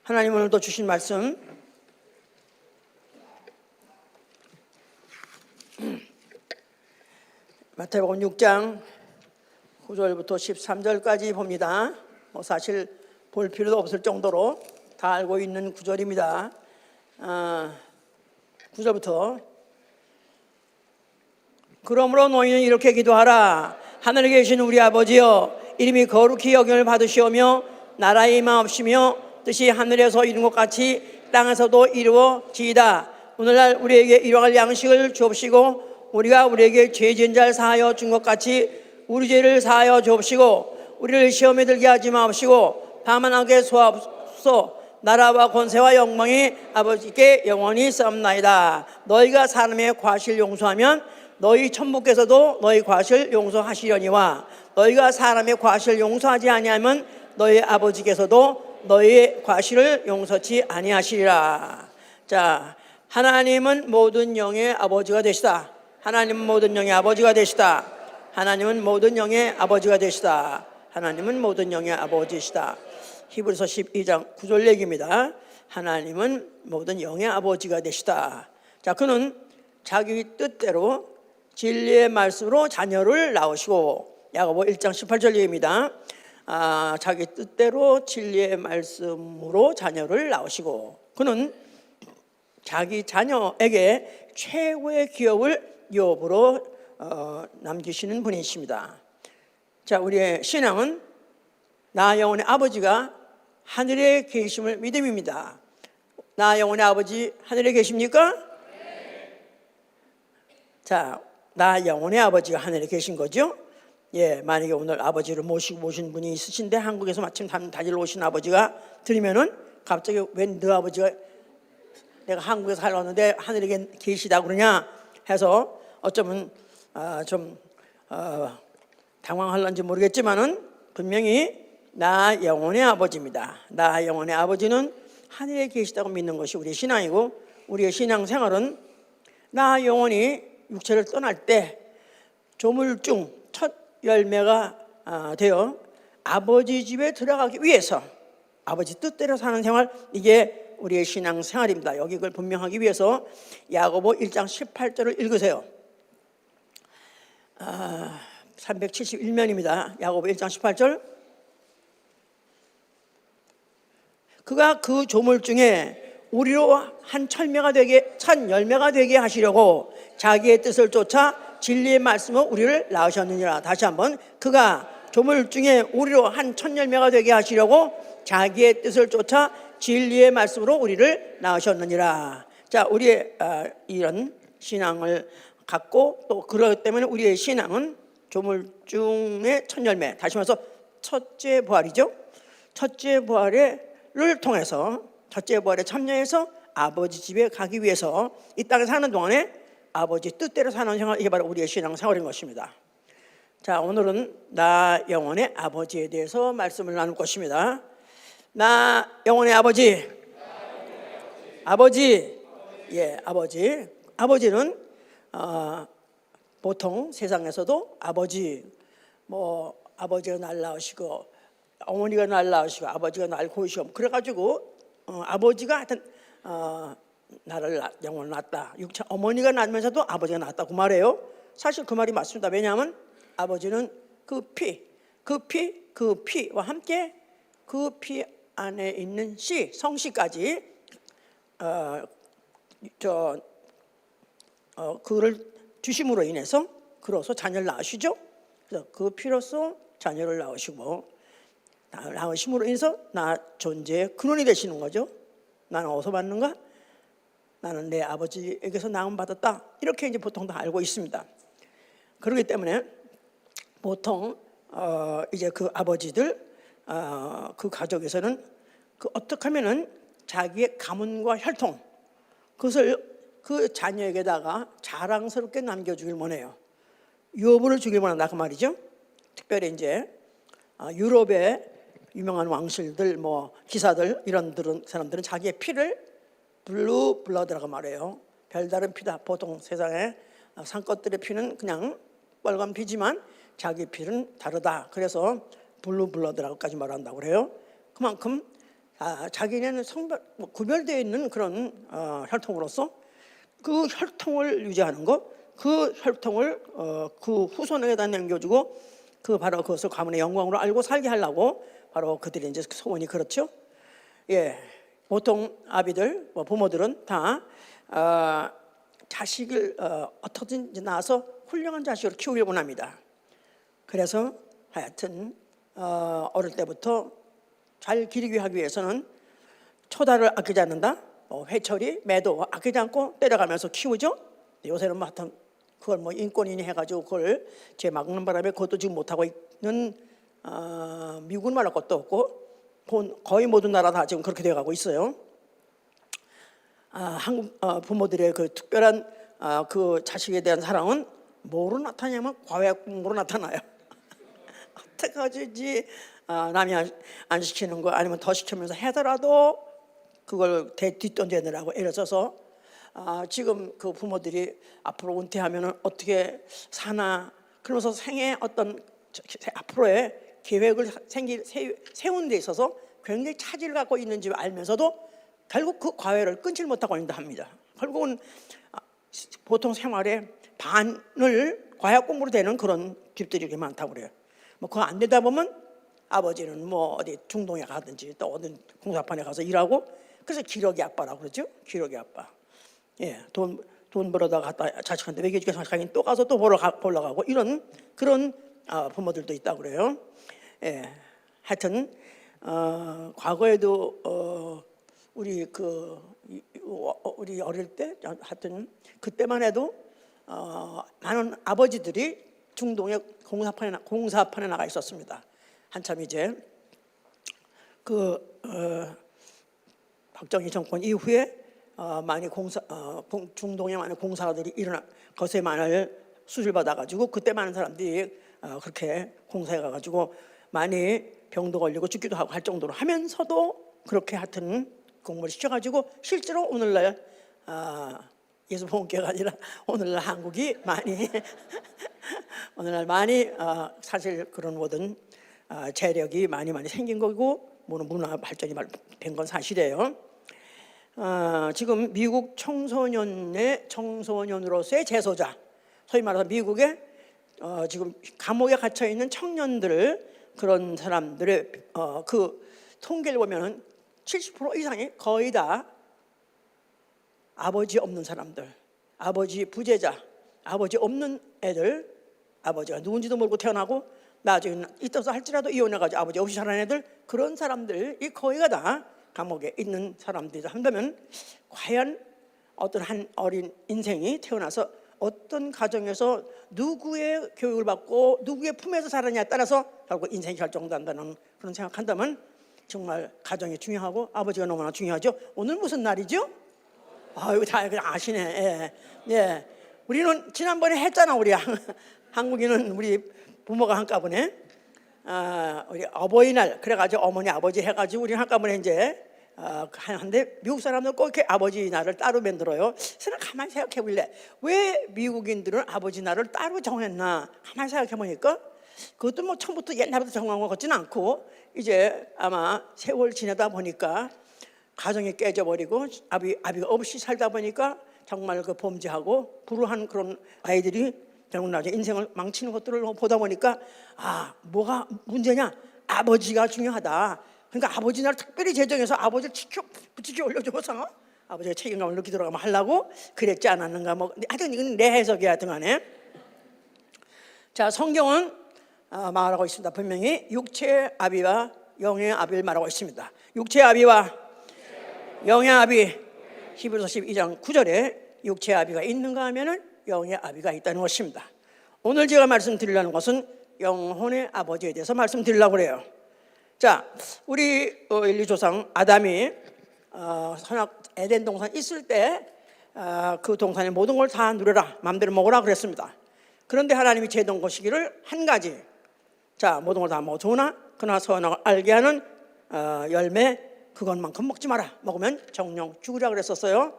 하나님 오늘도 주신 말씀 마태복음 6장 9절부터 13절까지 봅니다. 사실 볼 필요도 없을 정도로 다 알고 있는 구절입니다. 9절부터 그러므로 너희는 이렇게 기도하라. 하늘에 계신 우리 아버지여, 이름이 거룩히 여김을 받으시오며 나라의 임하옵시며 뜻이 하늘에서 이룬 것 같이 땅에서도 이루어지이다. 오늘날 우리에게 일용할 양식을 주옵시고 우리가 우리에게 죄 지은 자를 사하여 준 것 같이 우리 죄를 사하여 주옵시고 우리를 시험에 들게 하지 마옵시고 다만 악에 소하옵소서. 나라와 권세와 영광이 아버지께 영원히 있사옵나이다. 너희가 사람의 과실 용서하면 너희 천부께서도 너희 과실 용서하시려니와 너희가 사람의 과실 용서하지 아니하면 너희 아버지께서도 너희의 과실을 용서치 아니하시리라. 자, 하나님은 모든 영의 아버지가 되시다. 하나님은 모든 영의 아버지가 되시다. 하나님은 모든 영의 아버지가 되시다. 하나님은 모든 영의 아버지시다. 히브리서 12장 9절 얘기입니다. 하나님은 모든 영의 아버지가 되시다. 자, 그는 자기 뜻대로 진리의 말씀으로 자녀를 낳으시고, 야고보 1장 18절 얘기입니다. 자기 뜻대로 진리의 말씀으로 자녀를 낳으시고, 그는 자기 자녀에게 최고의 기업을 유업으로 남기시는 분이십니다. 자, 우리의 신앙은 나 영혼의 아버지가 하늘에 계심을 믿음입니다. 나 영혼의 아버지 하늘에 계십니까? 네. 자, 나 영혼의 아버지가 하늘에 계신 거죠. 예, 만약에 오늘 아버지를 모신 분이 있으신데 한국에서 마침 다니러 오신 아버지가 들으면은 갑자기 웬 너 아버지가 내가 한국에 살러 왔는데 하늘에 계시다 그러냐 해서 어쩌면 좀 당황할런지 모르겠지만은 분명히 나 영혼의 아버지입니다. 나 영혼의 아버지는 하늘에 계시다고 믿는 것이 우리의 신앙이고, 우리의 신앙생활은 나 영혼이 육체를 떠날 때 조물중 첫 열매가 되어 아버지 집에 들어가기 위해서 아버지 뜻대로 사는 생활, 이게 우리의 신앙생활입니다. 여기 그걸 분명하기 위해서 야고보 1장 18절을 읽으세요. 371면입니다. 야고보 1장 18절. 그가 그 조물 중에 우리로 한 첫 열매가 되게 하시려고 자기의 뜻을 쫓아 진리의 말씀으로 우리를 낳으셨느니라. 다시 한번, 그가 조물 중에 우리로 한 첫 열매가 되게 하시려고 자기의 뜻을 쫓아 진리의 말씀으로 우리를 낳으셨느니라. 자, 우리의 이런 신앙을 갖고 또 그렇기 때문에 우리의 신앙은 조물 중의 첫 열매, 다시 말해서 첫째 부활이죠. 첫째 부활을 통해서, 첫째 부활에 참여해서 아버지 집에 가기 위해서 이 땅에 사는 동안에 아버지 뜻대로 사는 생활, 이게 바로 우리의 신앙생활인 것입니다. 자, 오늘은 나 영혼의 아버지에 대해서 말씀을 나눌 것입니다. 나 영혼의 아버지. 아버지. 예, 아버지. 아버지는 보통 세상에서도 아버지, 아버지가 날 낳으시고 어머니가 날 낳으시고 아버지가 날 고우시고 그래가지고 아버지가 하여튼 나를 영혼을 낳았다. 어머니가 낳으면서도 아버지가 낳았다, 그 말이에요. 사실 그 말이 맞습니다. 왜냐하면 아버지는 그 피와 함께 그 피 안에 있는 씨, 성씨까지 그를 주심으로 인해서 그로서 자녀를 낳으시죠. 그래서 그 피로서 자녀를 낳으시고, 낳으심으로 인해서 나 존재의 근원이 되시는 거죠. 나는 어디서 받는가? 나는 내 아버지에게서 낳음 받았다. 이렇게 이제 보통 다 알고 있습니다. 그렇기 때문에 보통 이제 그 아버지들, 그 가족에서는 어떻게 하면은 자기의 가문과 혈통, 그것을 그 자녀에게다가 자랑스럽게 남겨주길 원해요. 유업을 주길 원한다, 그 말이죠. 특별히 이제 유럽의 유명한 왕실들, 기사들, 이런 사람들은 자기의 피를 블루 블러드라고 말해요. 별다른 피다. 보통 세상에 상것들의 피는 그냥 빨간 피지만 자기 피는 다르다. 그래서 블루 블러드라고까지 말한다고 그래요. 그만큼 자기네는 구별되어 있는 그런 혈통으로서 그 혈통을 유지하는 것, 그 혈통을 그 후손에다 남겨주고 그 바로 그것을 가문의 영광으로 알고 살게 하려고 바로 그들의 이제 소원이 그렇죠. 예, 보통 아비들, 부모들은 다 자식을 어떻게든지 낳아서 훌륭한 자식으로 키우려고 합니다. 그래서 하여튼 어릴 때부터 잘 기르기 하기 위해서는 초달을 아끼지 않는다. 회초리, 매도 아끼지 않고 때려가면서 키우죠. 요새는 뭐 하여튼 그걸 뭐 인권인이 해가지고 그걸 죄 막는 바람에 그것도 지금 못하고 있는 미국은 말할 것도 없고 거의 모든 나라 다 지금 그렇게 되어가고 있어요. 한국 부모들의 그 특별한 그 자식에 대한 사랑은 뭐로 나타나냐면 과외학부모로 나타나요. 어떻게 하지? 남이 안 시키는 거 아니면 더 시키면서 하더라도 그걸 뒷던져내라고 애를 써서 지금 그 부모들이 앞으로 은퇴하면 어떻게 사나 그러면서 생애 어떤 앞으로의 계획을 세운 데 있어서 굉장히 차질을 갖고 있는지 알면서도 결국 그 과외를 끊질 못하고 있다 합니다. 결국은 보통 생활의 반을 과외 공부로 되는 그런 집들이 이렇게 많다고 그래요. 뭐 그거 안 되다 보면 아버지는 뭐 어디 중동에 가든지 또 어느 공사판에 가서 일하고 그래서 기러기 아빠라고 그러죠. 기러기 아빠. 예, 돈 벌어다 갖다 자식한테 먹여주게 자기는 또 가서 또 보러 가고 이런 그런 부모들도 있다고 그래요. 예, 하여튼 과거에도 우리 어릴 때 하여튼 그때만 해도 많은 아버지들이 중동의 공사판에 나가 있었습니다. 한참 이제 박정희 정권 이후에 많이 중동에 많은 공사들이 거세 많은 수술 받아가지고 그때 많은 사람들이 그렇게 공사해 가가지고 많이 병도 걸리고 죽기도 하고 할 정도로 하면서도 그렇게 하여튼 공부를 시켜가지고 실제로 오늘날 예수 본교가 아니라 오늘날 한국이 많이 오늘날 많이 사실 그런 모든 재력이 많이 생긴 거고 문화 발전이 된 건 사실이에요. 지금 미국 청소년으로서의 재소자, 소위 말해서 미국에 지금 감옥에 갇혀 있는 청년들 그런 사람들의 그 통계를 보면은 70% 이상이 거의 다 아버지 없는 사람들, 아버지 부재자, 아버지 없는 애들, 아버지가 누군지도 모르고 태어나고 나중에 있어서 할지라도 이혼해가지고 아버지 없이 자란 애들 그런 사람들이 거의가 다 감옥에 있는 사람들이다 한다면 과연 어떤 한 어린 인생이 태어나서 어떤 가정에서 누구의 교육을 받고 누구의 품에서 자라냐에 따라서 결국 인생이 결정된다는 그런 생각한다면 정말 가정이 중요하고 아버지가 너무나 중요하죠. 오늘 무슨 날이죠? 이거 다 아시네. 예. 예. 우리는 지난번에 했잖아. 우리 한국인은 우리 부모가 한꺼번에 우리 어버이날 그래가지고 어머니 아버지 해가지고 우리 한꺼번에 이제 하는데 미국 사람들 꼭 이렇게 아버지 날을 따로 만들어요. 그래서 가만히 생각해 볼래. 왜 미국인들은 아버지 날을 따로 정했나? 가만히 생각해 보니까 그것도 뭐 처음부터 옛날부터 정한 것 같지는 않고 이제 아마 세월 지내다 보니까 가정이 깨져버리고 아비가 없이 살다 보니까 정말 그 범죄하고 불우한 그런 아이들이 결국 나중에 인생을 망치는 것들을 보다 보니까 뭐가 문제냐? 아버지가 중요하다. 그러니까 아버지 날 특별히 제정해서 아버지를 부치게 올려줘서 아버지가 책임감을 느끼도록 하려고 그랬지 않았는가. 하여튼 이건 내 해석이야. 하여튼 간에 자, 성경은 말하고 있습니다. 분명히 육체의 아비와 영의 아비를 말하고 있습니다. 육체의 아비와 영의 아비, 히브리서 12장 9절에 육체의 아비가 있는가 하면은 영의 아비가 있다는 것입니다. 오늘 제가 말씀드리려는 것은 영혼의 아버지에 대해서 말씀드리려고 그래요. 자, 우리 인류 조상 아담이 선악 에덴 동산 있을 때 그 동산의 모든 걸 다 누려라, 마음대로 먹으라 그랬습니다. 그런데 하나님이 제동 거시기를 한 가지, 자, 모든 걸 다 먹어 좋으나 그러나 선악을 알게 하는 열매 그것만큼 먹지 마라. 먹으면 정령 죽으라 그랬었어요.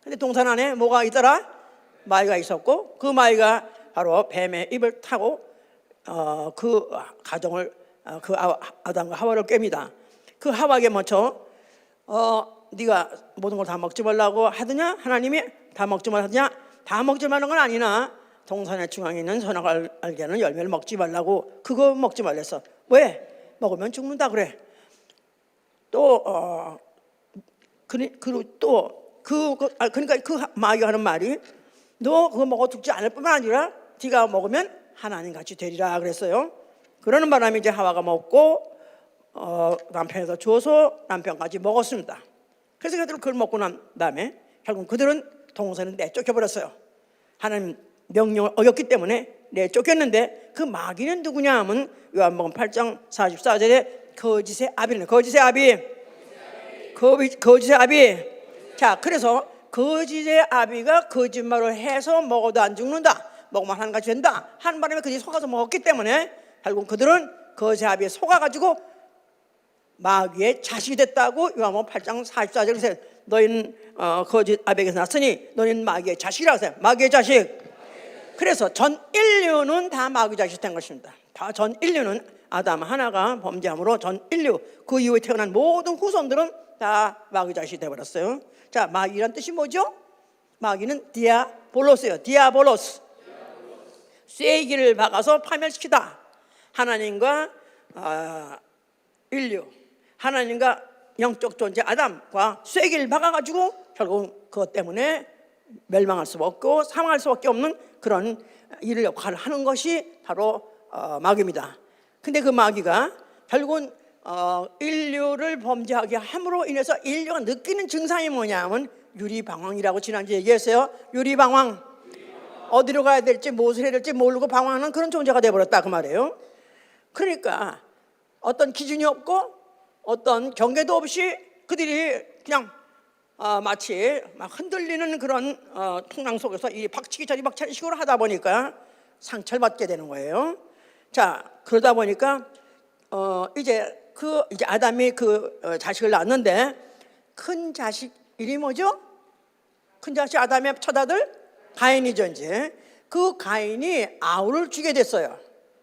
근데 동산 안에 뭐가 있더라? 마귀가 있었고 그 마귀가 바로 뱀의 입을 타고 그 가정을 그 아담과 하와를 깹니다. 그 하와에게 먼저 네가 모든 걸 다 먹지 말라고 하더냐? 하나님이 다 먹지 말라 하더냐? 다 먹지 말라는 건 아니나 동산의 중앙에 있는 선악을 알게 하는 열매를 먹지 말라고, 그거 먹지 말랬어. 왜? 먹으면 죽는다 그래. 또 그리고 또 그러니까 그 마귀가 하는 말이 너 그거 먹어 죽지 않을 뿐만 아니라 네가 먹으면 하나님 같이 되리라 그랬어요. 그러는 바람에 이제 하와가 먹고 남편에서 주어서 남편까지 먹었습니다. 그래서 그들은 그걸 먹고 난 다음에 결국 그들은 동산을 내쫓겨 버렸어요. 하나님 명령을 어겼기 때문에 내쫓겼는데, 그 마귀는 누구냐 하면 요한복음 8장 44절에 거짓의 아비는, 거짓의 아비. 자, 그래서 거짓의 아비가 거짓말을 해서 먹어도 안 죽는다, 먹으면 하나님 같이 된다 하는 바람에 그들이 속아서 먹었기 때문에 결국 그들은 거짓의 아비에 속아가지고 마귀의 자식이 됐다고 요한복음 8장 44절에 너희는 거짓 아비에게서 났으니 너희는 마귀의 자식이라고 했어요. 마귀의 자식. 그래서 전 인류는 다 마귀 자식 된 것입니다. 다 전 인류는 아담 하나가 범죄함으로 전 인류, 그 이후에 태어난 모든 후손들은 다 마귀 자식이 되어버렸어요. 자, 마귀란 뜻이 뭐죠? 마귀는 디아볼로스예요. 디아볼로스. 쐐기를 박아서 파멸시키다. 하나님과 인류, 하나님과 영적 존재 아담과 쐐기를 박아가지고 결국 그것 때문에 멸망할 수밖에 없고 사망할 수밖에 없는 그런 일을 역할을 하는 것이 바로 마귀입니다. 근데 그 마귀가 결국은 인류를 범죄하게 함으로 인해서 인류가 느끼는 증상이 뭐냐면 유리방황이라고 지난주에 얘기했어요. 유리방황. 어디로 가야 될지 무엇을 해야 될지 모르고 방황하는 그런 존재가 되어버렸다 그 말이에요. 그러니까 어떤 기준이 없고 어떤 경계도 없이 그들이 그냥 마치 막 흔들리는 그런 풍랑 속에서 이 박치기 저리 박치기 식으로 하다 보니까 상처를 받게 되는 거예요. 자, 그러다 보니까 이제 아담이 자식을 낳았는데 큰 자식 이름이 뭐죠? 큰 자식 아담의 첫 아들 가인이죠. 이제 그 가인이 아우를 주게 됐어요.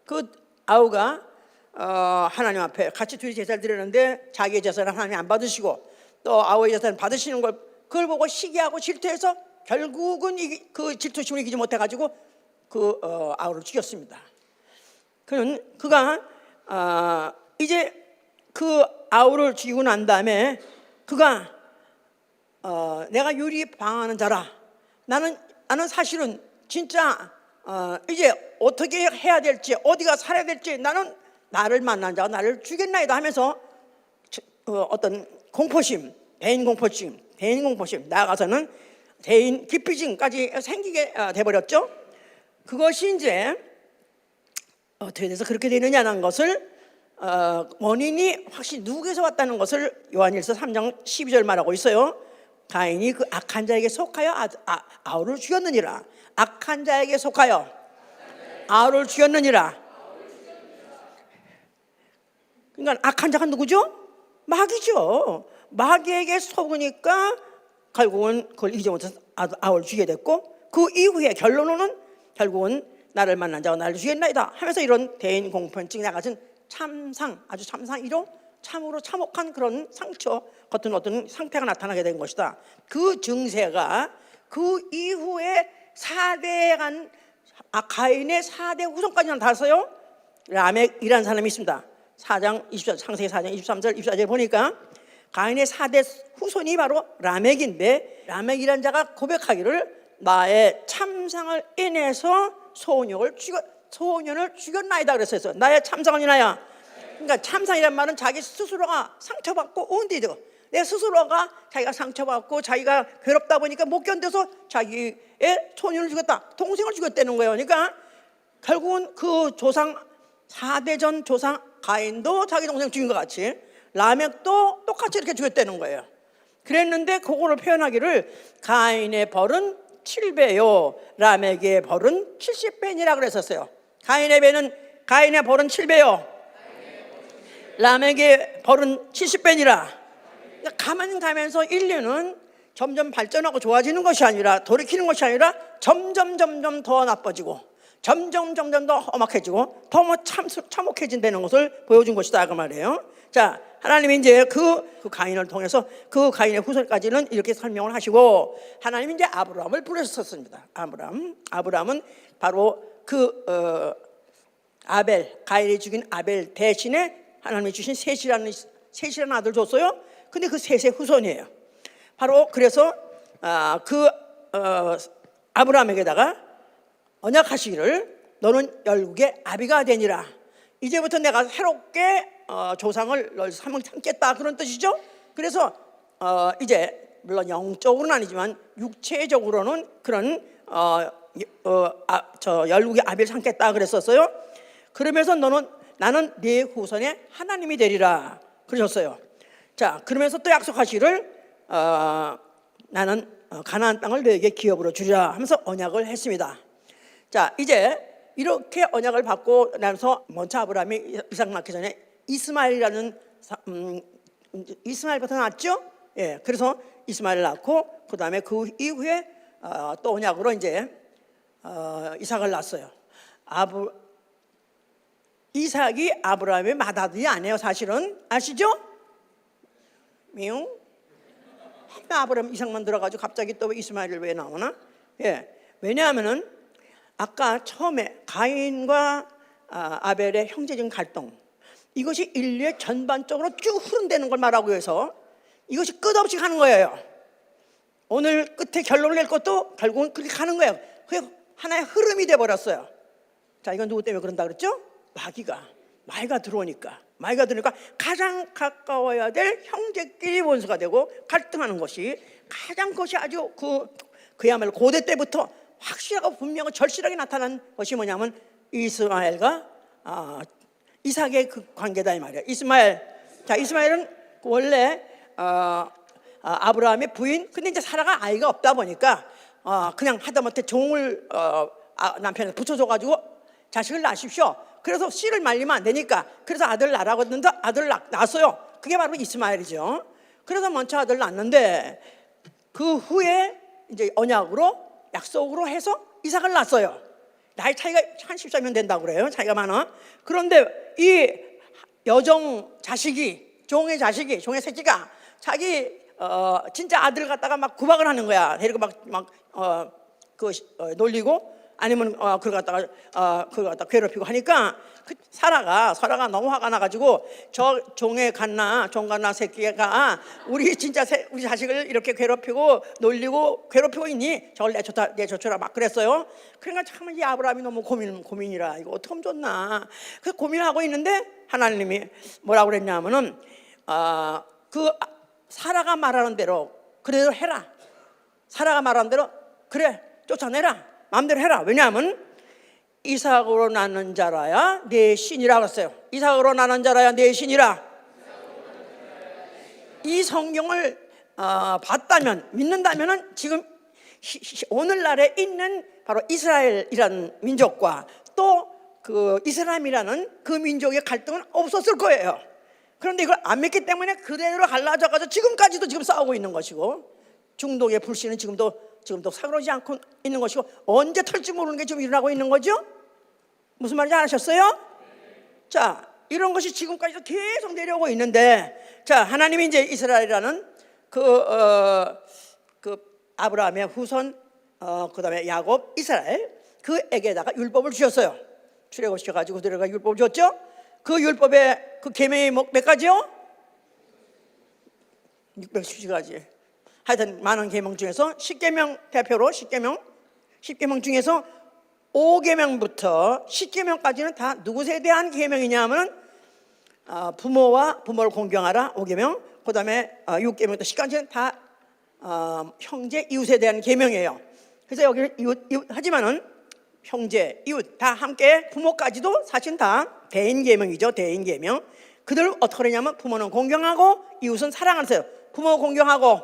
그 아우가 하나님 앞에 같이 둘이 제사를 드렸는데 자기의 제사를 하나님 안 받으시고 또 아우의 제사를 받으시는 그걸 보고 시기하고 질투해서 결국은 그 질투심을 이기지 못해가지고 그 아우를 죽였습니다. 그가 이제 그 아우를 죽이고 난 다음에 그가 내가 유리 방황하는 자라, 나는 사실은 진짜 이제 어떻게 해야 될지 어디가 살아야 될지 나는 나를 만난 자가 나를 죽였나이다 하면서 어떤 공포심, 대인 공포심 나아가서는 대인 기피증까지 생기게 돼버렸죠. 그것이 이제 어떻게 돼서 그렇게 되느냐는 것을 원인이 확실히 누구에서 왔다는 것을 요한일서 3장 12절 말하고 있어요. 가인이 그 악한 자에게 속하여 아우를 죽였느니라. 악한 자에게 속하여 아우를 죽였느니라. 그러니까 악한 자가 누구죠? 마귀죠. 마귀에게 속으니까 결국은 그걸 이기지 못해서 아우를 죽이게 됐고, 그 이후에 결론은 결국은 나를 만난 자가 나를 죽였나이다 하면서 이런 대인 공포증이나 같은 참상, 아주 참상이로 참으로 참혹한 그런 상처 같은 어떤 상태가 나타나게 된 것이다. 그 증세가 그 이후에 4대간 가인의 4대 후손까지 나타났어요. 라멕이라는 사람이 있습니다. 4장 24, 창세기 4장 23절 24절 보니까 가인의 4대 후손이 바로 라멕인데, 라멕이라는 자가 고백하기를 나의 참상을 인해서 소년을 죽였나이다 그랬어요. 나의 참상을 인하여. 그러니까 참상이란 말은 자기 스스로가 상처받고 온디죠. 내 스스로가 자기가 상처받고 자기가 괴롭다 보니까 못 견뎌서 자기의 소년을 죽였다, 동생을 죽였다는 거예요. 그러니까 결국은 그 조상 4대 전 조상 가인도 자기 동생 죽인 것 같이 라멕도 똑같이 이렇게 죽였다는 거예요. 그랬는데 그거를 표현하기를 가인의 벌은 7배요 라멕의 벌은 70배니라 그랬었어요. 가인의 벌은 7배요 라멕의 벌은 70배니라. 그러니까 가만 가면서 인류는 점점 발전하고 좋아지는 것이 아니라, 돌이키는 것이 아니라 점점 더 나빠지고 점점 더 험악해지고 더 참혹해진다는 것을 보여준 것이다 그 말이에요. 자, 하나님이 이제 그 가인을 통해서 그 가인의 후손까지는 이렇게 설명을 하시고, 하나님이 이제 아브라함을 부르셨습니다. 아브라함은 바로 가인이 죽인 아벨 대신에 하나님이 주신 셋이라는 아들 줬어요. 근데 그 셋의 후손이에요. 바로 그래서 아브라함에게다가 언약하시기를 너는 열국의 아비가 되니라. 이제부터 내가 새롭게 조상을 널 삼겠다, 그런 뜻이죠. 그래서 이제 물론 영적으로는 아니지만 육체적으로는 그런 열국의 아비를 삼겠다 그랬었어요. 그러면서 나는 네 후손의 하나님이 되리라 그러셨어요. 자, 그러면서 또 약속하시기를 나는 가나안 땅을 너에게 기업으로 주리라 하면서 언약을 했습니다. 자, 이제 이렇게 언약을 받고 나서 먼저 아브라함이 이삭 낳기 전에 이스마엘이라는 이스마엘부터 낳았죠. 예, 그래서 이스마엘을 낳고 그 다음에 그 이후에 또 언약으로 이제 이삭을 낳았어요. 이삭이 아브라함의 맏아들이 아니에요, 사실은. 아시죠? 미용? 아브라함 이삭만 들어가지고 갑자기 또 이스마엘을 왜 나오나? 예, 왜냐하면은 아까 처음에 가인과 아벨의 형제적인 갈등, 이것이 인류의 전반적으로 쭉 흐른다는 걸 말하고 해서 이것이 끝없이 가는 거예요. 오늘 끝에 결론을 낼 것도 결국은 그렇게 가는 거예요. 그게 하나의 흐름이 돼버렸어요. 자, 이건 누구 때문에 그런다 그랬죠? 마귀가 들어오니까 가장 가까워야 될 형제끼리 원수가 되고 갈등하는 것이 그것이 아주 그야말로 고대 때부터 확실하고 분명하고 절실하게 나타난 것이 뭐냐면 이스마엘과 이삭의 그 관계다 이 말이에요. 이스마엘은 원래 아브라함의 부인. 근데 이제 사라가 아이가 없다 보니까 그냥 하다못해 종을 남편에 붙여줘가지고 자식을 낳으십시오. 그래서 씨를 말리면 안 되니까 그래서 아들 낳으라고 했는데 아들을 낳았어요. 그게 바로 이스마엘이죠. 그래서 먼저 아들 낳았는데 그 후에 이제 언약으로 약속으로 해서 이삭을 낳았어요. 나이 차이가 한 14년 된다고 그래요. 차이가 많아. 그런데 이 종의 새끼가 자기 진짜 아들 갖다가 막 구박을 하는 거야. 데리고 놀리고 아니면 그걸 갖다가 괴롭히고 하니까 사라가 너무 화가 나가지고 저 종갓나 새끼가 우리 자식을 이렇게 놀리고 괴롭히고 있니? 저걸 내쫓으라 막 그랬어요. 그러니까 참 이 아브라함이 너무 고민이라 이거 어떻게 하면 좋나. 그 고민하고 있는데 하나님이 뭐라고 그랬냐면은 사라가 말하는 대로 그래도 해라. 사라가 말하는 대로 그래 쫓아내라. 마음대로 해라. 왜냐하면 이삭으로 낳는 자라야 내 신이라고 했어요. 이삭으로 낳는 자라야 내 신이라. 이 성경을 믿는다면은 지금 오늘날에 있는 바로 이스라엘이라는 민족과 또 그 이슬람이라는 그 민족의 갈등은 없었을 거예요. 그런데 이걸 안 믿기 때문에 그대로 갈라져가지고 지금까지도 지금 싸우고 있는 것이고, 중동의 불신은 지금도 사그러지 않고 있는 것이고, 언제 털지 모르는 게 지금 일어나고 있는 거죠. 무슨 말인지 아셨어요? 자, 이런 것이 지금까지도 계속 내려오고 있는데, 자, 하나님이 이제 이스라엘이라는 아브라함의 후손, 그 다음에 야곱, 이스라엘, 그에게다가 율법을 주셨어요. 출애굽시켜가지고 그들에게 율법을 줬죠. 그 율법의 그 계명이 몇 가지요? 610가지. 하여튼 많은 계명 중에서 10계명 대표로 10계명 중에서 5계명부터 10계명까지는 다 누구에 대한 계명이냐 하면 부모를 공경하라 5계명, 그 다음에 6계명부터 10까지는 다 형제 이웃에 대한 계명이에요. 그래서 여기 하지만은 형제 이웃 다 함께 부모까지도 사실 다 대인계명이죠. 대인계명. 그들 어떻게 하냐면 부모는 공경하고 이웃은 사랑하세요. 부모 공경하고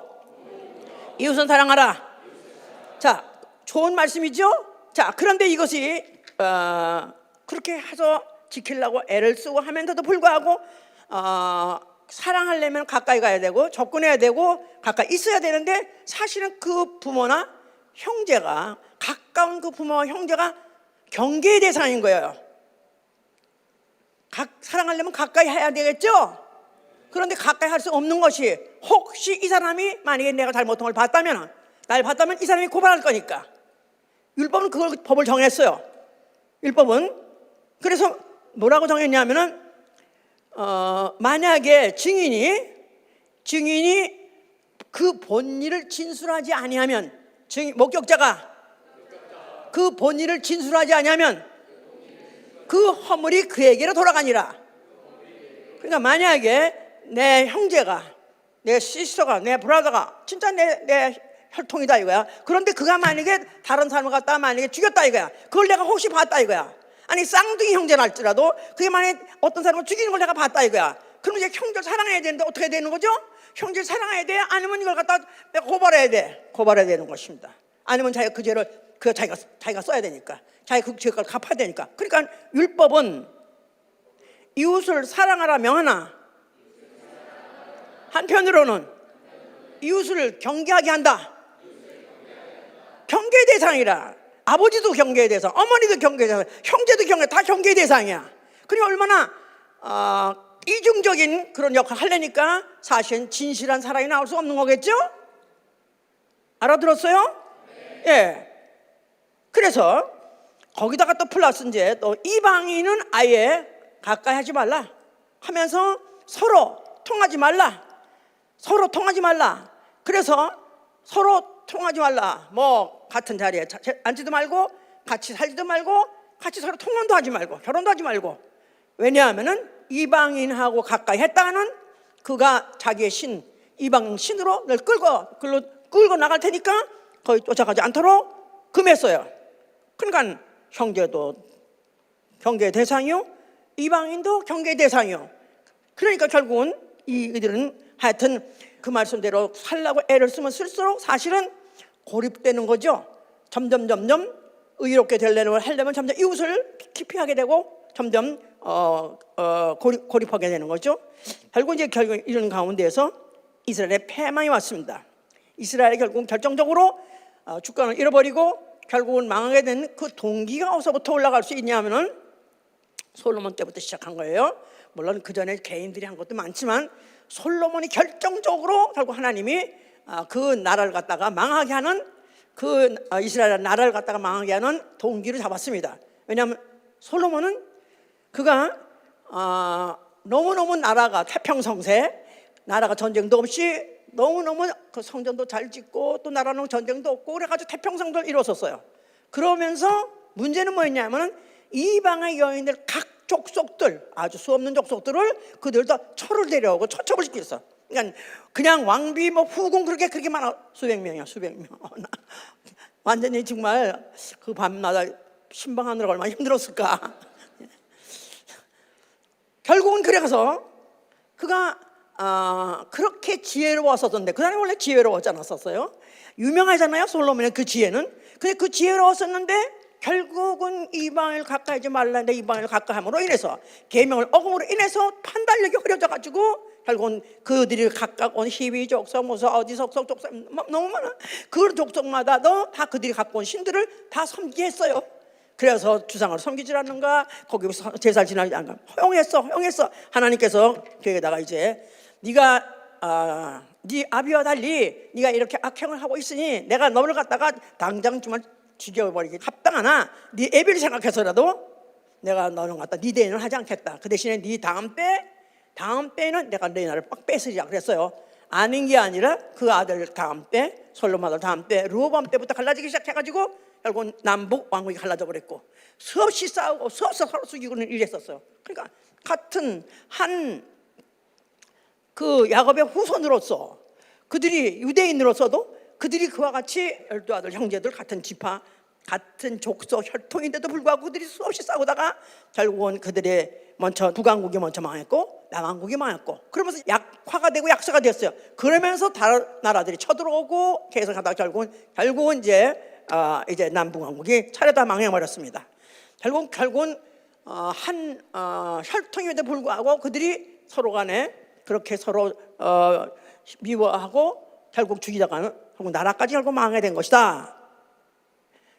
이웃은 사랑하라. 자, 좋은 말씀이죠. 자, 그런데 이것이 그렇게 해서 지키려고 애를 쓰고 하면서도 불구하고 사랑하려면 가까이 가야 되고 접근해야 되고 가까이 있어야 되는데, 사실은 그 부모나 형제가, 가까운 그 부모와 형제가 경계의 대상인 거예요. 사랑하려면 가까이 해야 되겠죠. 그런데 가까이 할 수 없는 것이, 혹시 이 사람이 만약에 내가 잘못한 걸 봤다면, 날 봤다면 이 사람이 고발할 거니까. 율법은 그걸 법을 정했어요. 율법은. 그래서 뭐라고 정했냐면은 만약에 증인이 그 본일을 진술하지 아니하면, 목격자가 그 본일을 진술하지 아니하면 그 허물이 그에게로 돌아가니라. 그러니까 만약에 내 형제가, 내 시스터가, 내 브라더가 진짜 내 혈통이다 이거야. 그런데 그가 만약에 다른 사람을 갖다가 만약에 죽였다 이거야. 그걸 내가 혹시 봤다 이거야. 아니 쌍둥이 형제랄지라도 그게 만약에 어떤 사람을 죽이는 걸 내가 봤다 이거야. 그럼 이제 형제를 사랑해야 되는데 어떻게 되는 거죠? 형제를 사랑해야 돼? 아니면 이걸 갖다 내가 고발해야 돼? 고발해야 되는 것입니다. 아니면 자기가 그 죄를 자기가 써야 되니까, 자기가 그 죄를 갚아야 되니까. 그러니까 율법은 이웃을 사랑하라 명하나 한편으로는 이웃을 경계하게 한다. 경계 대상이라. 아버지도 경계 대상, 어머니도 경계 대상, 형제도 다 경계 대상이야. 그러니 얼마나 이중적인 그런 역할을 하려니까 사실은 진실한 사랑이 나올 수 없는 거겠죠? 알아들었어요? 예. 그래서 거기다가 또 플러스 이제 또 이방인은 아예 가까이 하지 말라 하면서 서로 통하지 말라. 그래서 서로 통하지 말라. 뭐 같은 자리에 앉지도 말고, 같이 살지도 말고, 같이 서로 통혼도 하지 말고, 결혼도 하지 말고. 왜냐하면은 이방인하고 가까이 했다가는 그가 자기의 이방 신으로 늘 끌고 나갈 테니까 거의 쫓아가지 않도록 금했어요. 그러니까 형제도 경계의 대상이요, 이방인도 경계의 대상이요. 그러니까 결국은 이들은 하여튼 그 말씀대로 살라고 애를 쓰면 쓸수록 사실은 고립되는 거죠. 점점 의롭게 하려면 점점 이웃을 기피하게 되고 점점 고립하게 되는 거죠. 결국 이런 가운데에서 이스라엘의 패망이 왔습니다. 이스라엘이 결국 결정적으로 주권을 잃어버리고 결국은 망하게 된 그 동기가 어디서부터 올라갈 수 있냐면은 솔로몬 때부터 시작한 거예요. 물론 그 전에 개인들이 한 것도 많지만 솔로몬이 결정적으로 결국 하나님이 그 나라를 갖다가 망하게 하는, 그 이스라엘 나라를 갖다가 망하게 하는 동기를 잡았습니다. 왜냐하면 솔로몬은 그가 너무너무 나라가 태평성세, 나라가 전쟁도 없이 너무너무 그 성전도 잘 짓고 또 나라는 전쟁도 없고 그래가지고 태평성도를 이뤘었어요. 그러면서 문제는 뭐였냐면은 이방의 여인들 각 족속들, 아주 수없는 족속들을 그들 다 철을 데려오고 처첩을 시켰어. 그러니까 그냥 왕비 뭐 후궁 그렇게 많아. 수백 명이야. 완전히 정말 그 밤마다 신방하느라 얼마나 힘들었을까. 결국은 그래서 그가 그렇게 지혜로웠었는데, 그 사람이 원래 지혜로웠지 않았었어요? 유명하잖아요, 솔로몬의 그 지혜는. 근데 그 지혜로웠었는데 결국은 이방을 가까이 하지 말라는데 이방을 가까이 함으로 인해서, 계명을 어김으로 인해서 판단력이 흐려져가지고 결국은 그들이 각각 온 히위 족속, 무슨 어디 족속 너무 많아. 그 족속마다도 다 그들이 갖고 온 신들을 다 섬기게 했어요. 그래서 주상을 섬기질 않는가, 거기 제사를 지나지 않는가, 허용했어. 하나님께서 거기에다가 이제 네가 네 아비와 달리 네가 이렇게 악행을 하고 있으니 내가 너를 갖다가 당장 정말 죽여버리기 합당하나 네 애비를 생각해서라도 내가 너는 갖다 네 대인을 하지 않겠다. 그 대신에 네 다음 때는 내가 네 나라를 빡 뺏으리라 그랬어요. 아닌 게 아니라 그 아들 다음 때, 솔로몬 아들 다음 때, 르호보암 때부터 갈라지기 시작해가지고 결국은 남북 왕국이 갈라져 버렸고 수없이 싸우고 수없이 서로 죽이고는 이랬었어요. 그러니까 같은 한 그 야곱의 후손으로서, 그들이 유대인으로서도 그들이 그와 같이 12아들 형제들, 같은 지파, 같은 족속, 혈통인데도 불구하고 그들이 수없이 싸우다가 결국은 그들의 먼저 북왕국이 먼저 망했고 남왕국이 망했고, 그러면서 약화가 되고 약세가 됐어요. 그러면서 다른 나라들이 쳐들어오고 계속 하다가 결국은 이제 남북왕국이 차례다 망해버렸습니다. 결국은 한 혈통임에도 불구하고 그들이 서로 간에 그렇게 서로 미워하고 결국 죽이다가는 결국 나라까지 결국 망하게 된 것이다.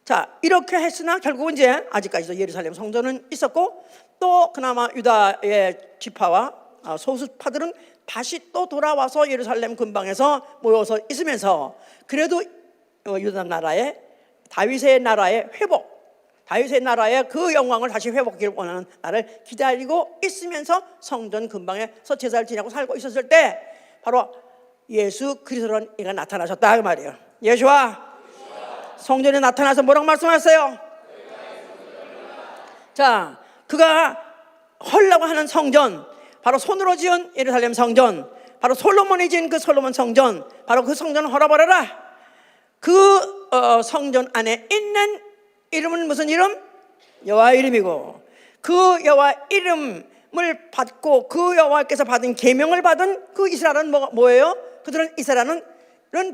자, 이렇게 했으나 결국은 이제 아직까지도 예루살렘 성전은 있었고 또 그나마 유다의 지파와 소수파들은 다시 또 돌아와서 예루살렘 근방에서 모여서 있으면서 그래도 유다 나라의 다윗의 나라의 회복, 다윗의 나라의 그 영광을 다시 회복하기를 원하는 나를 기다리고 있으면서 성전 근방에서 제사를 지내고 살고 있었을 때 바로 예수 그리스도라는 이가 나타나셨다 그 말이에요. 예수와 성전에 나타나서 뭐라고 말씀하셨어요? 자, 그가 헐라고 하는 성전, 바로 손으로 지은 예루살렘 성전, 바로 솔로몬이 지은 그 솔로몬 성전, 바로 그 성전을 헐어버려라. 그 성전 안에 있는 이름은 무슨 이름? 여호와 이름이고, 그 여호와 이름을 받고 그 여호와께서 받은 계명을 받은 그 이스라엘은 뭐예요? 그들은 이스라엘은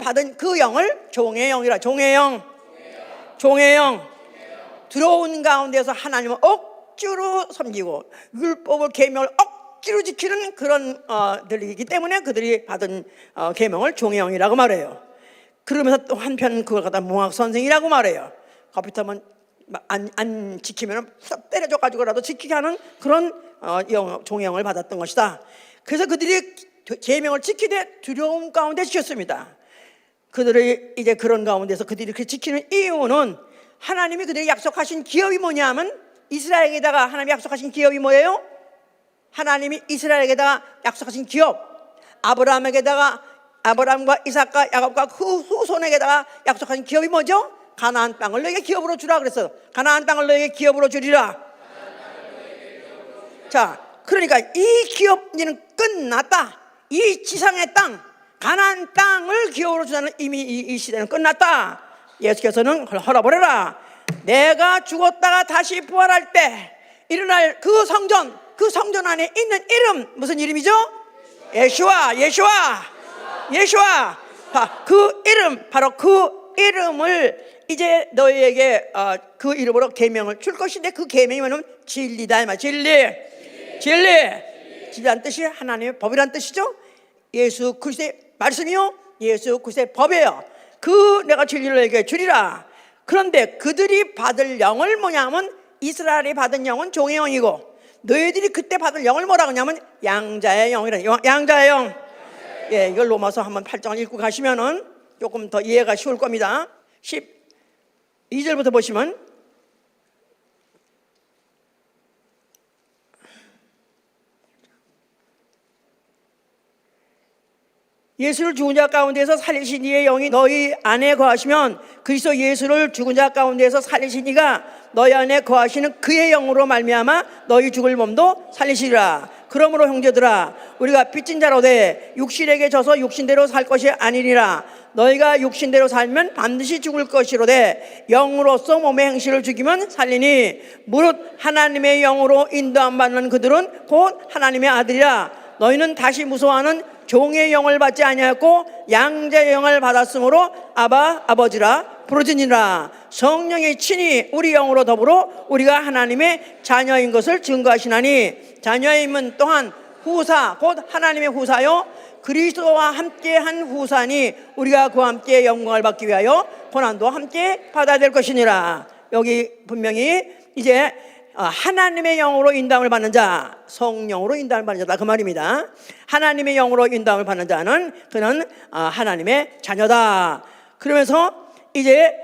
받은 그 영을 종의 영이라. 종의 영, 종의 영. 들어온 가운데서 하나님을 억지로 섬기고 율법을 계명을 억지로 지키는 그런 들이기 때문에 그들이 받은 계명을 종의 영이라고 말해요. 그러면서 또 한편 그걸 갖다 몽학 선생이라고 말해요. 커피터면 안 지키면 싹 때려줘 가지고라도 지키게 하는 그런 종의 영을 받았던 것이다. 그래서 그들이 계명을 지키되 두려움 가운데 지켰습니다. 그들이 이제 그런 가운데서 그들이 그렇게 지키는 이유는 하나님이 그들에게 약속하신 기업이 뭐냐면, 이스라엘에게다가 하나님이 약속하신 기업이 뭐예요? 하나님이 이스라엘에게다가 약속하신 기업, 아브라함과 이삭과 야곱과 그 후손에게다가 약속하신 기업이 뭐죠? 가나안 땅을 너에게 기업으로 주라 그랬어요. 가나안 땅을 너에게 기업으로 주리라. 자, 그러니까 이 기업은 끝났다. 이 지상의 땅, 가나안 땅을 기업으로 주자는 이미 이 시대는 끝났다. 예수께서는 헐어버려라. 내가 죽었다가 다시 부활할 때 일어날 그 성전 안에 있는 이름, 무슨 이름이죠? 예수와. 그 이름, 바로 그 이름을 이제 너희에게 그 이름으로 계명을 줄 것인데, 그 계명이 뭐냐면 진리다 이 말. 진리란 뜻이 하나님의 법이란 뜻이죠. 예수 그리스도의 말씀이요, 예수 그리스도의 법이에요. 그 내가 진리를 너에게 주리라. 그런데 그들이 받을 영을 뭐냐면, 이스라엘이 받은 영은 종의 영이고, 너희들이 그때 받을 영을 뭐라고 하냐면 양자의 영이라. 양자의 영. 예, 이걸 로마서 한번 8장을 읽고 가시면은 조금 더 이해가 쉬울 겁니다. 12절부터 보시면, 예수를 죽은 자 가운데서 살리신 이의 영이 너희 안에 거하시면 그리스도 예수를 죽은 자 가운데서 살리신 이가 너희 안에 거하시는 그의 영으로 말미암아 너희 죽을 몸도 살리시리라. 그러므로 형제들아, 우리가 빚진 자로되 육신에게 져서 육신대로 살 것이 아니니라. 너희가 육신대로 살면 반드시 죽을 것이로되 영으로서 몸의 행실을 죽이면 살리니, 무릇 하나님의 영으로 인도함 받는 그들은 곧 하나님의 아들이라. 너희는 다시 무서워하는 종의 영을 받지 아니하였고 양자의 영을 받았으므로 아바 아버지라 부르짖으니라. 성령이 친히 우리 영으로 더불어 우리가 하나님의 자녀인 것을 증거하시나니, 자녀임은 또한 후사 곧 하나님의 후사요 그리스도와 함께한 후사니 우리가 그와 함께 영광을 받기 위하여 고난도 함께 받아야 될 것이니라. 여기 분명히 이제 하나님의 영으로 인도함을 받는 자, 성령으로 인도함을 받는 자다 그 말입니다. 하나님의 영으로 인도함을 받는 자는 그는 하나님의 자녀다. 그러면서 이제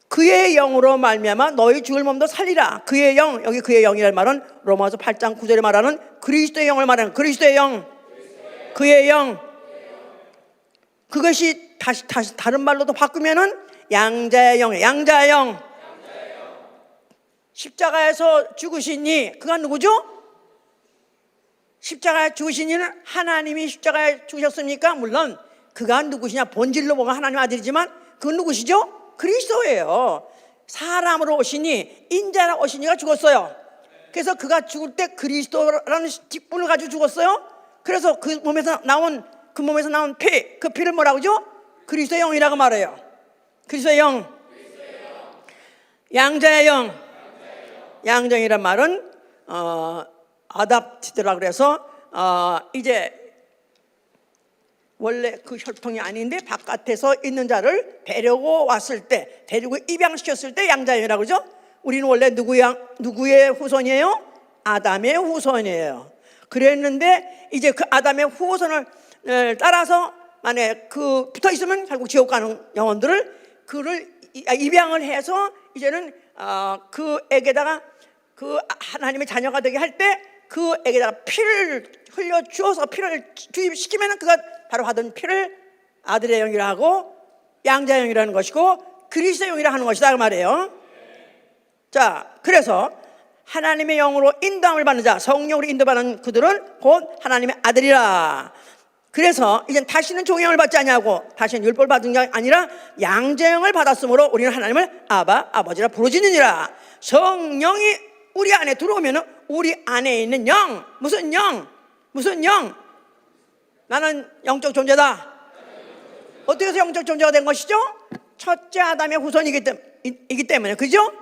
그의 영으로 말미암아 너희 죽을 몸도 살리라. 그의 영, 여기 그의 영이라는 말은 로마서 8장 9절에 말하는 그리스도의 영을 말하는 그리스도의 영, 그의 영. 그것이 다시 다른 말로도 바꾸면은 양자의 영이에요. 양자의 영. 십자가에서 죽으신 이, 그가 누구죠? 십자가에 죽으신 이는 하나님이 십자가에 죽으셨습니까? 물론 그가 누구시냐, 본질로 보면 하나님 아들이지만 그건 누구시죠? 그리스도예요. 사람으로 오시니, 인자로 오시니가 죽었어요. 그래서 그가 죽을 때 그리스도라는 직분을 가지고 죽었어요. 그래서 그 몸에서 나온 피, 그 피를 뭐라고 하죠? 그리스도의 영이라고 말해요. 그리스도의 영. 양자의 영. 양정이란 말은 아답티드라 그래서 이제 원래 그 혈통이 아닌데 바깥에서 있는 자를 데리고 왔을 때, 데리고 입양시켰을 때 양자형이라고 그러죠. 우리는 원래 누구의 후손이에요? 아담의 후손이에요. 그랬는데 이제 그 아담의 후손을 따라서 만약에 그 붙어 있으면 결국 지옥 가는 영혼들을 그를 입양을 해서 이제는 그에게다가 그 하나님의 자녀가 되게 할 때 그에게다가 피를 흘려 주어서 피를 주입시키면 그가 바로 받은 피를 아들의 영이라 하고 양자의 영이라는 것이고 그리스도의 영이라 하는 것이다 그 말이에요. 자, 그래서 하나님의 영으로 인도함을 받는 자, 성령으로 인도받는 그들은 곧 하나님의 아들이라. 그래서 이젠 다시는 종의 영을 받지 아니하고 다시는 율법을 받은 게 아니라 양자의 영을 받았으므로 우리는 하나님을 아바, 아버지라 부르짖느니라. 성령이 우리 안에 들어오면 우리 안에 있는 영, 무슨 영? 무슨 영? 나는 영적 존재다. 어떻게 해서 영적 존재가 된 것이죠? 첫째 아담의 후손이기 때문에, 그죠?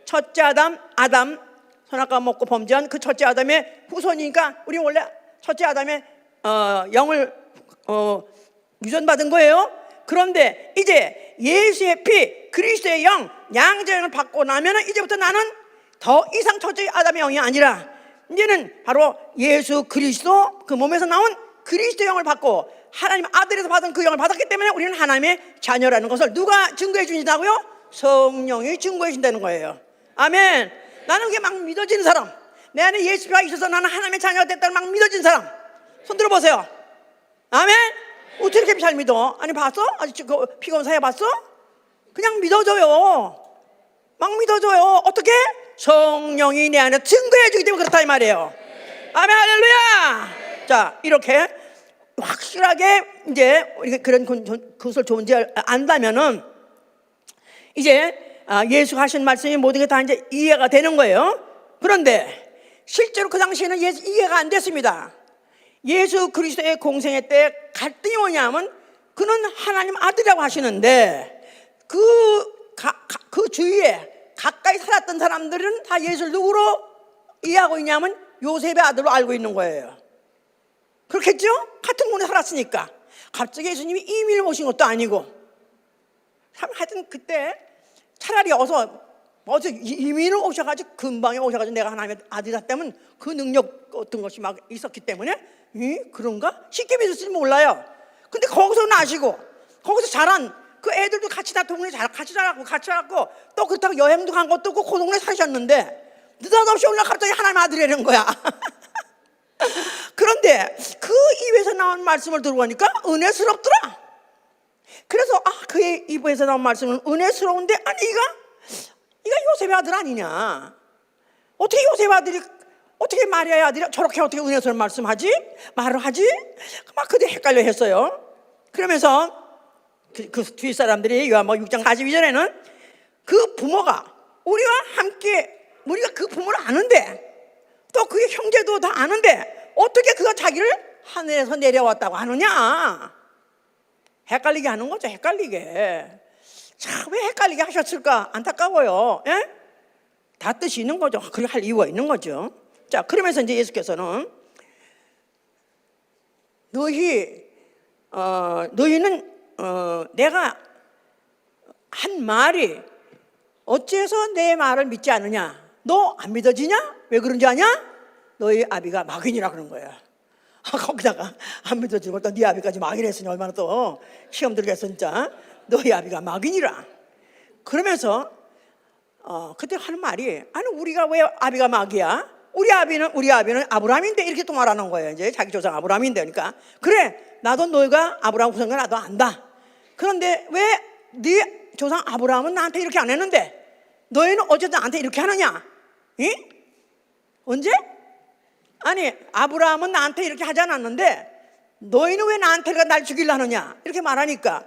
첫째 아담 선악과 먹고 범죄한 그 첫째 아담의 후손이니까 우리 원래 첫째 아담의 영을 유전받은 거예요. 그런데 이제 예수의 피, 그리스도의 영, 양자의 영을 받고 나면 이제부터 나는 더 이상 첫째 아담의 영이 아니라 이제는 바로 예수 그리스도 그 몸에서 나온 그리스도의 영을 받고 하나님 아들에서 받은 그 영을 받았기 때문에 우리는 하나님의 자녀라는 것을 누가 증거해 주신다고요? 성령이 증거해 준다는 거예요. 아멘. 나는 그게 막 믿어지는 사람, 내 안에 예수가 있어서 나는 하나님의 자녀가 됐다는 막 믿어지는 사람 손 들어보세요. 아멘. 어떻게 이렇게 잘 믿어? 아니 봤어? 아직 그 피검사 해봤어? 그냥 믿어져요. 막 믿어져요. 어떻게? 성령이 내 안에 증거해 주기 때문에 그렇다 이 말이에요. 아멘. 할렐루야. 자, 이렇게 확실하게 이제 우리가 그런 그것을 좋은지 안다면은 이제 예수가 하신 말씀이 모든 게 다 이제 이해가 되는 거예요. 그런데 실제로 그 당시에는 이해가 안 됐습니다. 예수 그리스도의 공생애 때 갈등이 뭐냐면 그는 하나님 아들이라고 하시는데 그 주위에 가까이 살았던 사람들은 다 예수를 누구로 이해하고 있냐면 요셉의 아들로 알고 있는 거예요. 그렇겠죠? 같은 군에 살았으니까. 갑자기 예수님이 이민을 오신 것도 아니고. 하여튼 그때 차라리 어서 이민을 오셔가지고 금방에 오셔가지고 내가 하나님의 아들이다 때문에 그 능력 같은 것이 막 있었기 때문에 그런가? 쉽게 믿을지 몰라요. 근데 거기서 나시고 거기서 자란 그 애들도 같이 다 동네 같이 자랐고 또 그렇다고 여행도 간 것도 없고 그 동네 사셨는데 느닷없이 오늘 갑자기 하나님의 아들이라는 거야. 그런데 그 입에서 나온 말씀을 들어보니까 은혜스럽더라. 그래서 그의 입에서 나온 말씀은 은혜스러운데 아니 이가 요셉의 아들 아니냐? 어떻게 요셉의 아들이 어떻게 마리아의 아들이 저렇게 어떻게 은혜스러운 말을 하지? 막 그때 헷갈려 했어요. 그러면서 그 뒤 사람들이 요한복음 6장 42절에는 그 부모가 우리와 함께 우리가 그 부모를 아는데 또 그의 형제도 다 아는데 어떻게 그가 자기를 하늘에서 내려왔다고 하느냐? 헷갈리게 하는 거죠. 헷갈리게. 참 왜 헷갈리게 하셨을까? 안타까워요. 예? 다 뜻이 있는 거죠. 그렇게 할 이유가 있는 거죠. 자, 그러면서 이제 예수께서는 너희는 내가 한 말이 어째서 내 말을 믿지 않느냐? 너 안 믿어지냐? 왜 그런지 아냐? 너희 아비가 마귀니라 그런 거야. 거기다가 안 믿어지는 걸 또 네 아비까지 마귀라 했으니 얼마나 또 시험 들겠어 진짜. 너희 아비가 마귀니라. 그러면서 그때 하는 말이 아니 우리가 왜 아비가 마귀야? 우리 아비는 아브라함인데 이렇게 또 말하는 거예요. 이제 자기 조상 아브라함인데 그러니까 그래 나도 너희가 아브라함 후손인 나도 안다. 그런데 왜 네 조상 아브라함은 나한테 이렇게 안 했는데 너희는 어쨌든 나한테 이렇게 하느냐? 이? 언제? 아니 아브라함은 나한테 이렇게 하지 않았는데 너희는 왜 나한테 날 죽이려 하느냐? 이렇게 말하니까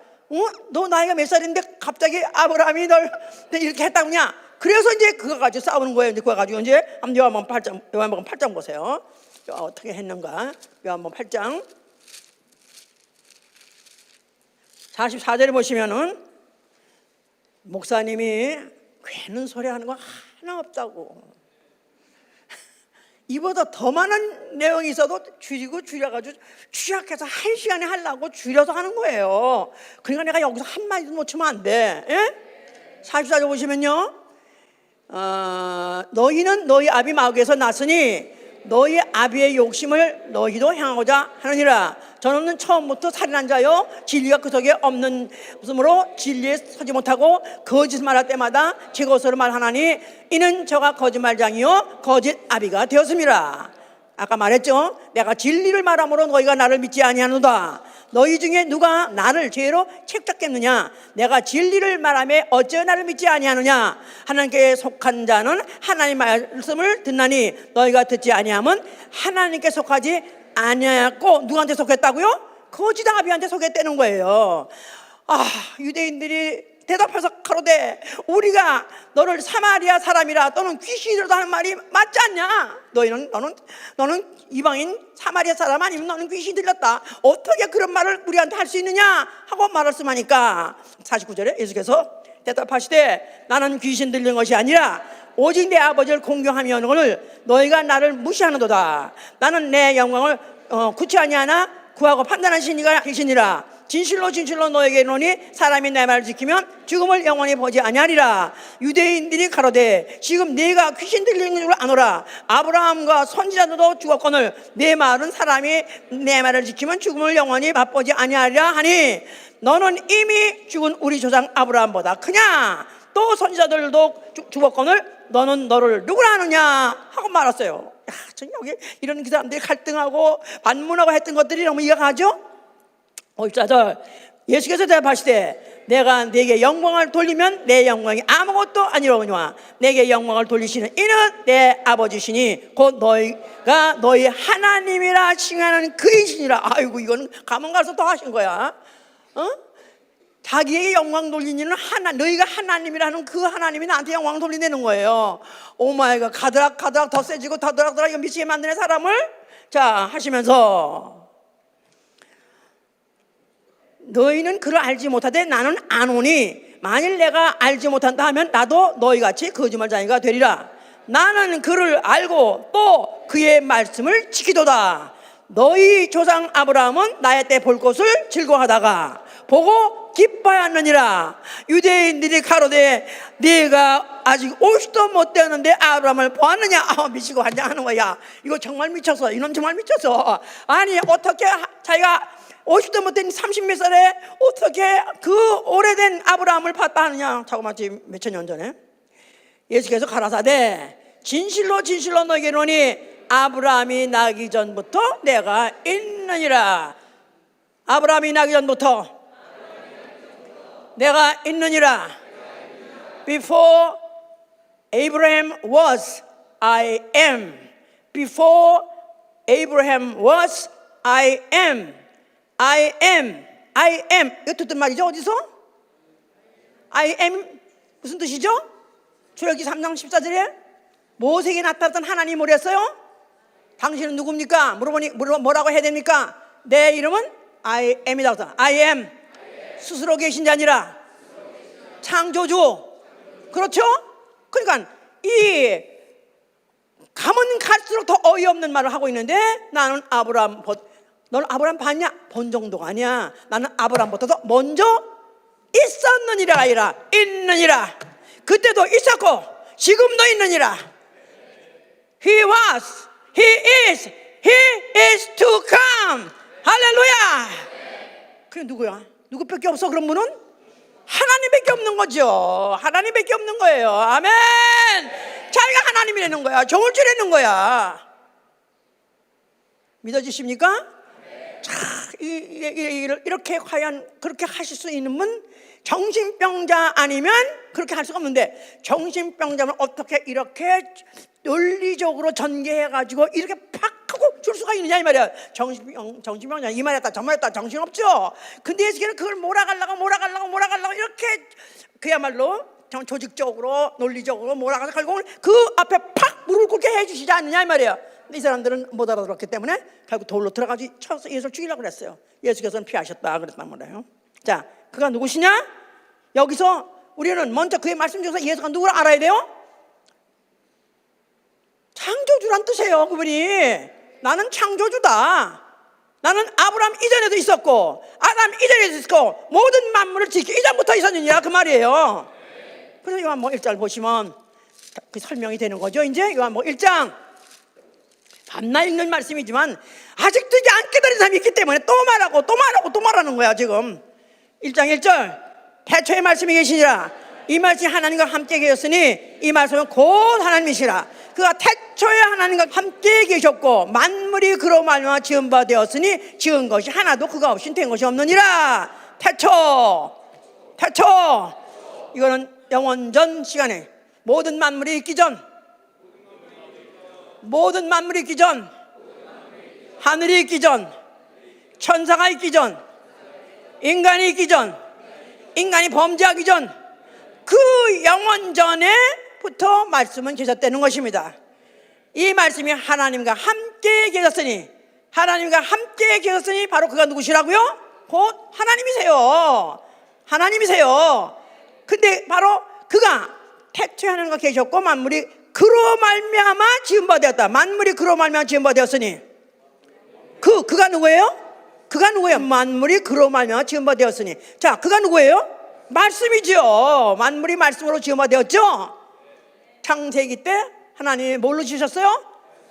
너 나이가 몇 살인데 갑자기 아브라함이 널 이렇게 했다고냐? 그래서 이제 그거 가지고 싸우는 거예요. 이제 그거 가지고 이제 요한복음 8장 보세요. 어떻게 했는가? 요한복음 8장 44절에 보시면은 목사님이 괜한 소리 하는 거 하나 없다고. 이보다 더 많은 내용이 있어도 줄여가지고 취약해서 1시간에 하려고 줄여서 하는 거예요. 그러니까 내가 여기서 한마디도 못 치면 안 돼. 예? 44절 보시면요. 너희는 너희 아비 마귀에서 났으니 너희 아비의 욕심을 너희도 향하고자 하느니라. 저는 처음부터 살인한 자요 진리가 그 속에 없는 으로 진리에 서지 못하고 거짓 말할 때마다 제 것으로 말하나니 이는 저가 거짓말장이요 거짓 아비가 되었습니다. 아까 말했죠. 내가 진리를 말함으로 너희가 나를 믿지 아니하노다. 너희 중에 누가 나를 죄로 책잡겠느냐? 내가 진리를 말하며 어찌 나를 믿지 아니하느냐? 하나님께 속한 자는 하나님 말씀을 듣나니 너희가 듣지 아니하면 하나님께 속하지 아니하였고 누구한테 속했다고요? 거짓 아비한테 속했다는 거예요. 유대인들이 대답해서 가로되 우리가 너를 사마리아 사람이라 또는 귀신이라도 하는 말이 맞지 않냐? 너는 이방인 사마리아 사람 아니면 너는 귀신 들렸다. 어떻게 그런 말을 우리한테 할 수 있느냐? 하고 말씀하니까 49절에 예수께서 대답하시되 나는 귀신 들린 것이 아니라 오직 내 아버지를 공경하며 오늘 너희가 나를 무시하는도다. 나는 내 영광을 구치 아니하나 구하고 판단하신 이가 계시니라. 진실로 진실로 너에게 이르노니 사람이 내 말을 지키면 죽음을 영원히 보지 아니하리라. 유대인들이 가로되 지금 네가 귀신 들리는 줄 아노라. 아브라함과 선지자들도 죽었거늘 내 말은 사람이 내 말을 지키면 죽음을 영원히 맛보지 아니하리라 하니 너는 이미 죽은 우리 조상 아브라함보다 크냐? 또 선지자들도 죽었거늘 너는 너를 누구라 하느냐? 하고 말았어요. 여기 이런 그 사람들이 갈등하고 반문하고 했던 것들이 너무 이해가 가죠? 54절 예수께서 대답하시되 내가 네게 영광을 돌리면 내 영광이 아무것도 아니로니와 내게 영광을 돌리시는 이는 내 아버지시니 곧 너희가 너희 하나님이라 칭하는 그이시니라. 아이고 이거는 가면 갈수록 더 하신 거야. 자기에게 영광 돌리는 너희가 하나님이라는 그 하나님이 나한테 영광 돌리는 거예요. 오마이갓, 가드락 더 세지고 더드락 이거 미치게 만드는 사람을 자 하시면서 너희는 그를 알지 못하되 나는 아노니 만일 내가 알지 못한다 하면 나도 너희같이 거짓말쟁이가 되리라. 나는 그를 알고 또 그의 말씀을 지키도다. 너희 조상 아브라함은 나의 때 볼 것을 즐거워하다가 보고 기뻐하느니라. 유대인들이 가로되 네가 아직 50도 못 되었는데 아브라함을 보았느냐? 미치고 환장하는 거야. 이거 정말 미쳤어. 이놈 정말 미쳤어. 아니 어떻게 자기가 50도 못 된 30몇 살에 어떻게 그 오래된 아브라함을 봤다 하느냐? 자꾸만 지금 몇천 년 전에 예수께서 가라사대 진실로 진실로 너에게 이르노니 아브라함이 나기 전부터 내가 있느니라. 아브라함이 나기 전부터 내가 있느니라. Before Abraham was, I am. Before Abraham was, I am. I am. I am. 이거 듣던 말이죠. 어디서? I am 무슨 뜻이죠? 출애굽기 3장 14절에 모세에게 나타났던 하나님이 뭐랬어요? 당신은 누굽니까? 물어보니 뭐라고 해야 됩니까? 내 이름은 I am이다. I am. 스스로 계신 자 아니라 창조주. 그렇죠? 그러니까 이 가면 갈수록 더 어이없는 말을 하고 있는데 나는 너는 아브라함 봤냐? 본 정도가 아니야. 나는 아브라함부터도 먼저 있었느니라 아니라 있느니라. 그때도 있었고 지금도 있느니라. He was, He is to come. 할렐루야. 그게 누구야? 누구밖에 없어? 그런 분은? 하나님밖에 없는 거죠. 하나님밖에 없는 거예요. 아멘. 자기가 하나님이라는 거야. 정울줄이라는 거야. 믿어지십니까? 자, 이렇게 과연 그렇게 하실 수 있는 분 정신병자 아니면 그렇게 할 수가 없는데 정신병자면 어떻게 이렇게 논리적으로 전개해가지고 이렇게 팍 하고 줄 수가 있느냐 이 말이야. 정신병자 이 말했다 저 말했다 정신없죠. 근데 예수께서는 그걸 몰아가려고 이렇게 그야말로 조직적으로 논리적으로 몰아가서 결국은 그 앞에 팍 무릎을 꿇게 해주시지 않느냐 이 말이야. 이 사람들은 못 알아들었기 때문에 결국 돌로 들어가서 쳐서 예수를 죽이려고 그랬어요. 예수께서는 피하셨다 그랬단 말이에요. 자, 그가 누구시냐? 여기서 우리는 먼저 그의 말씀 중에서 예수가 누구를 알아야 돼요? 창조주란 뜻이에요. 그분이 나는 창조주다. 나는 아브라함 이전에도 있었고 아담 이전에도 있었고 모든 만물을 지키기 이전부터 있었느니라 그 말이에요. 그래서 요한복음 1장 보시면 그 설명이 되는 거죠. 이제 요한복음 1장 밤낮 읽는 말씀이지만 아직도 이제 안 깨달은 사람이 있기 때문에 또 말하고 또 말하고 또 말하는 거야. 지금 1장 1절 태초에 말씀이 계시니라. 이 말씀이 하나님과 함께 계셨으니 이 말씀은 곧 하나님이시라. 그가 태초에 하나님과 함께 계셨고 만물이 그로 말미암아 지은 바 되었으니 지은 것이 하나도 그가 없이 된 것이 없느니라. 태초 이거는 영원전 시간에 모든 만물이 있기 전, 모든 만물이 있기 전, 하늘이 있기 전, 천사가 있기 전, 인간이 있기 전, 인간이 범죄하기 전, 그 영원전에부터 말씀은 계셨다는 것입니다. 이 말씀이 하나님과 함께 계셨으니, 하나님과 함께 계셨으니 바로 그가 누구시라고요? 곧 하나님이세요. 하나님이세요. 근데 바로 그가 태초에 하나님과 계셨고 만물이 그로 말미암아 지은 바 되었다. 만물이 그로 말미암아 지은 바 되었으니 그가 누구예요? 그가 누구예요? 만물이 그로 말미암아 지은 바 되었으니. 자, 그가 누구예요? 말씀이죠. 만물이 말씀으로 지은 바 되었죠. 창세기 때 하나님이 뭘로 지으셨어요?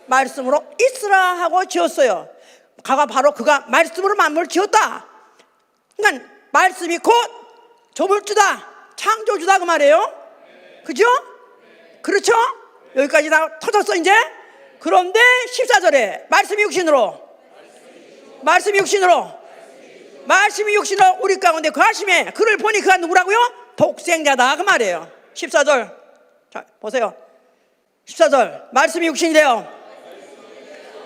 말씀으로 있으라 하고 지었어요. 바로 그가 말씀으로 만물을 지었다. 그러니까 말씀이 곧 조물주다, 창조주다 그 말이에요. 그죠? 그렇죠? 여기까지 다 터졌어 이제. 그런데 14절에 말씀이 육신으로 우리 가운데 거하심에 그를 보니 그가 누구라고요? 독생자다 그 말이에요. 14절 자 보세요. 14절 말씀이 육신이 되어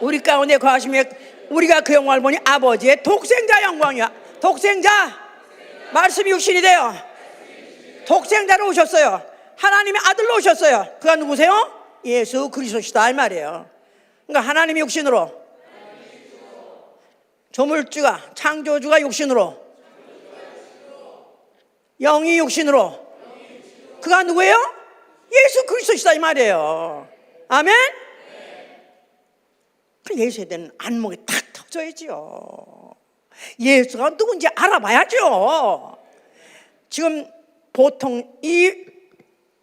우리 가운데 거하심에 우리가 그 영광을 보니 아버지의 독생자 영광이야. 독생자 말씀이 육신이 되어 독생자로 오셨어요. 하나님의 아들로 오셨어요. 그가 누구세요? 예수 그리스도시다 이 말이에요. 그러니까 하나님이 육신으로, 조물주가 창조주가 육신으로, 영이 육신으로, 그가 누구예요? 예수 그리스도시다 이 말이에요. 아멘. 그 예수에 대한 안목이 탁 터져야죠. 예수가 누군지 알아봐야죠. 지금 보통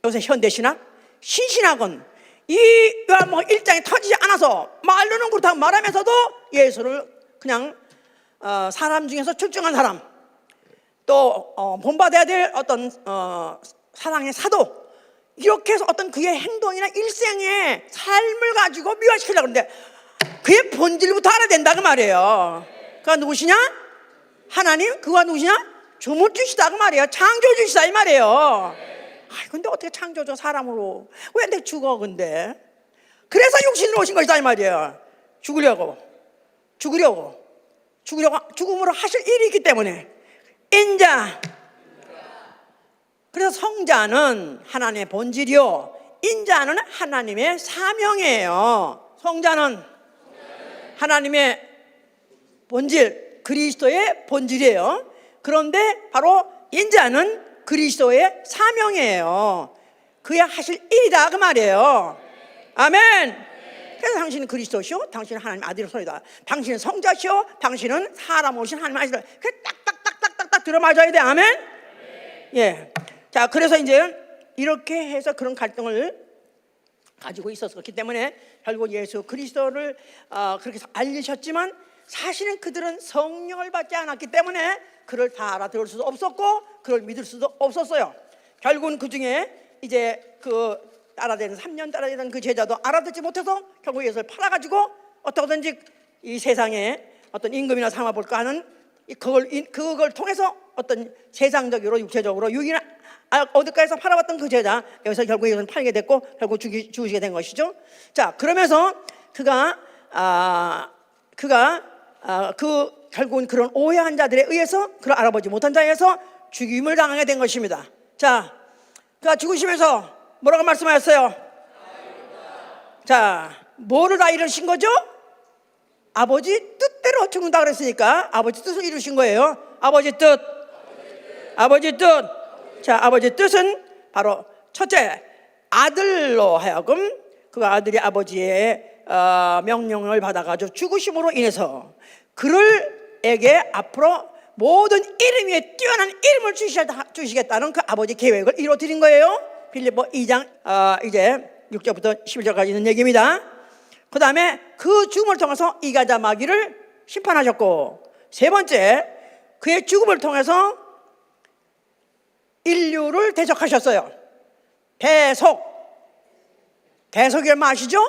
요새 현대신학, 신신학은 이 요한복음 1장이 터지지 않아서 말로는 그렇다고 말하면서도 예수를 그냥 사람 중에서 출중한 사람, 또 본받아야 될 어떤 사랑의 사도, 이렇게 해서 어떤 그의 행동이나 일생의 삶을 가지고 미화시키려고 하는데 그의 본질부터 알아야 된다 그 말이에요. 그가 누구시냐? 하나님. 그가 누구시냐? 조물주시다 그 말이에요. 창조주시다 이 말이에요. 근데 어떻게 창조주 사람으로 왜 내 죽어? 근데 그래서 육신으로 오신 것이다 이 말이에요. 죽으려고 죽음으로 하실 일이 있기 때문에. 인자, 그래서 성자는 하나님의 본질이요, 인자는 하나님의 사명이에요. 성자는 하나님의 본질, 그리스도의 본질이에요. 그런데 바로 인자는 그리스도의 사명이에요. 그야 하실 일이다 그 말이에요. 아멘. 그래서 당신은 그리스도시오, 당신은 하나님 아들의 손이다. 당신은 성자시오, 당신은 사람 오신 하나님 아들이다. 그래 딱딱딱딱딱 들어맞아야 돼. 아멘. 예. 자, 그래서 이제 이렇게 해서 그런 갈등을 가지고 있었기 때문에 결국 예수 그리스도를 그렇게 해서 알리셨지만 사실은 그들은 성령을 받지 않았기 때문에 그를 다 알아들을 수도 없었고 그를 믿을 수도 없었어요. 결국은 그 중에 이제 그 3년 따라다니던 그 제자도 알아듣지 못해서 결국 예수를 팔아가지고 어떻게든지 이 세상에 어떤 임금이나 삼아볼까 하는 그걸 통해서 어떤 세상적으로 육체적으로 유익을 얻을까 해서 팔아봤던 그 제자, 여기서 결국 예수를 팔게 됐고 결국 죽으시게 된 것이죠. 자, 그러면서 그가 결국은 그런 오해한 자들에 의해서, 그를 알아보지 못한 자에 의해서 죽임을 당하게 된 것입니다. 자, 그가 죽으시면서 뭐라고 말씀하셨어요? 자, 뭐를 다 이루신 거죠? 아버지 뜻대로 죽는다 그랬으니까 아버지 뜻을 이루신 거예요. 아버지 뜻. 자, 아버지 뜻은 바로 첫째, 아들로 하여금 그 아들이 아버지의 명령을 받아가지고 죽으심으로 인해서 그를에게 앞으로 모든 이름 위에 뛰어난 이름을 주시겠다는 그 아버지 계획을 이루어드린 거예요. 빌립보 2장 이제 6절부터 11절까지 있는 얘기입니다. 그 다음에 그 죽음을 통해서 이가자 마귀를 심판하셨고, 세 번째, 그의 죽음을 통해서 인류를 대적하셨어요. 대속이 얼마 아시죠?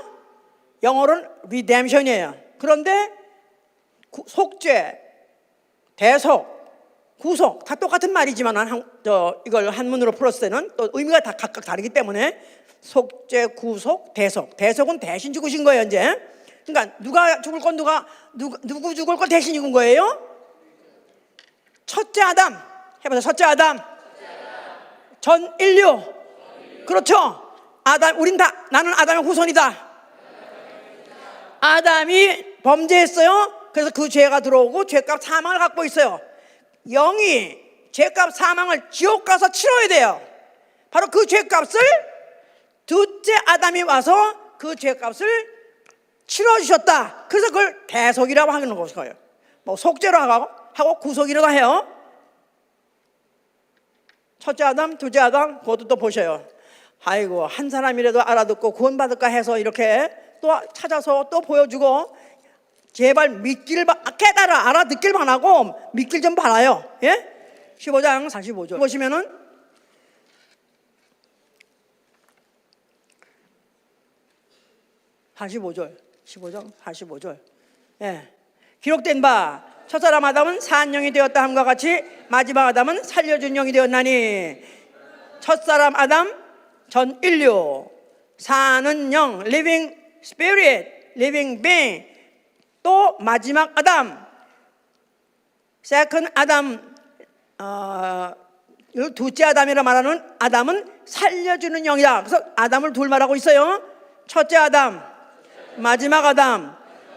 영어로는 redemption이에요. 그런데 속죄, 대속, 구속 다 똑같은 말이지만 이걸 한문으로 풀었을 때는 또 의미가 다 각각 다르기 때문에 속죄, 구속, 대속은 대신 죽으신 거예요. 이제 그러니까 누가 죽을 건 누구 죽을 건 대신 죽은 거예요? 첫째 아담 해보세요. 첫째 아담, 전 인류. 그렇죠. 나는 아담의 후손이다. 아담이 범죄했어요. 그래서 그 죄가 들어오고 죄값 사망을 갖고 있어요. 영이 죄값 사망을 지옥 가서 치러야 돼요. 바로 그 죄값을 둘째 아담이 와서 그 죄값을 치러주셨다. 그래서 그걸 대속이라고 하는 거예요. 뭐 속죄라고 하고 구속이라고 해요. 첫째 아담, 둘째 아담, 그것도 또 보셔요. 아이고, 한 사람이라도 알아듣고 구원받을까 해서 이렇게 또 찾아서 또 보여주고, 제발 깨달아, 알아듣길만 하고 믿길 좀 바라요. 예? 15장 45절 보시면은, (45절) 15장 45절. 예. 기록된 바 첫사람 아담은 산 영이 되었다 함과 같이 마지막 아담은 살려준 영이 되었나니, 첫사람 아담, 전 인류, 사는 영, living spirit, living being. 또 마지막 아담, second 아담, 둘째 아담이라 말하는 아담은 살려주는 영이다. 그래서 아담을 둘 말하고 있어요. 첫째 아담, 마지막 아담.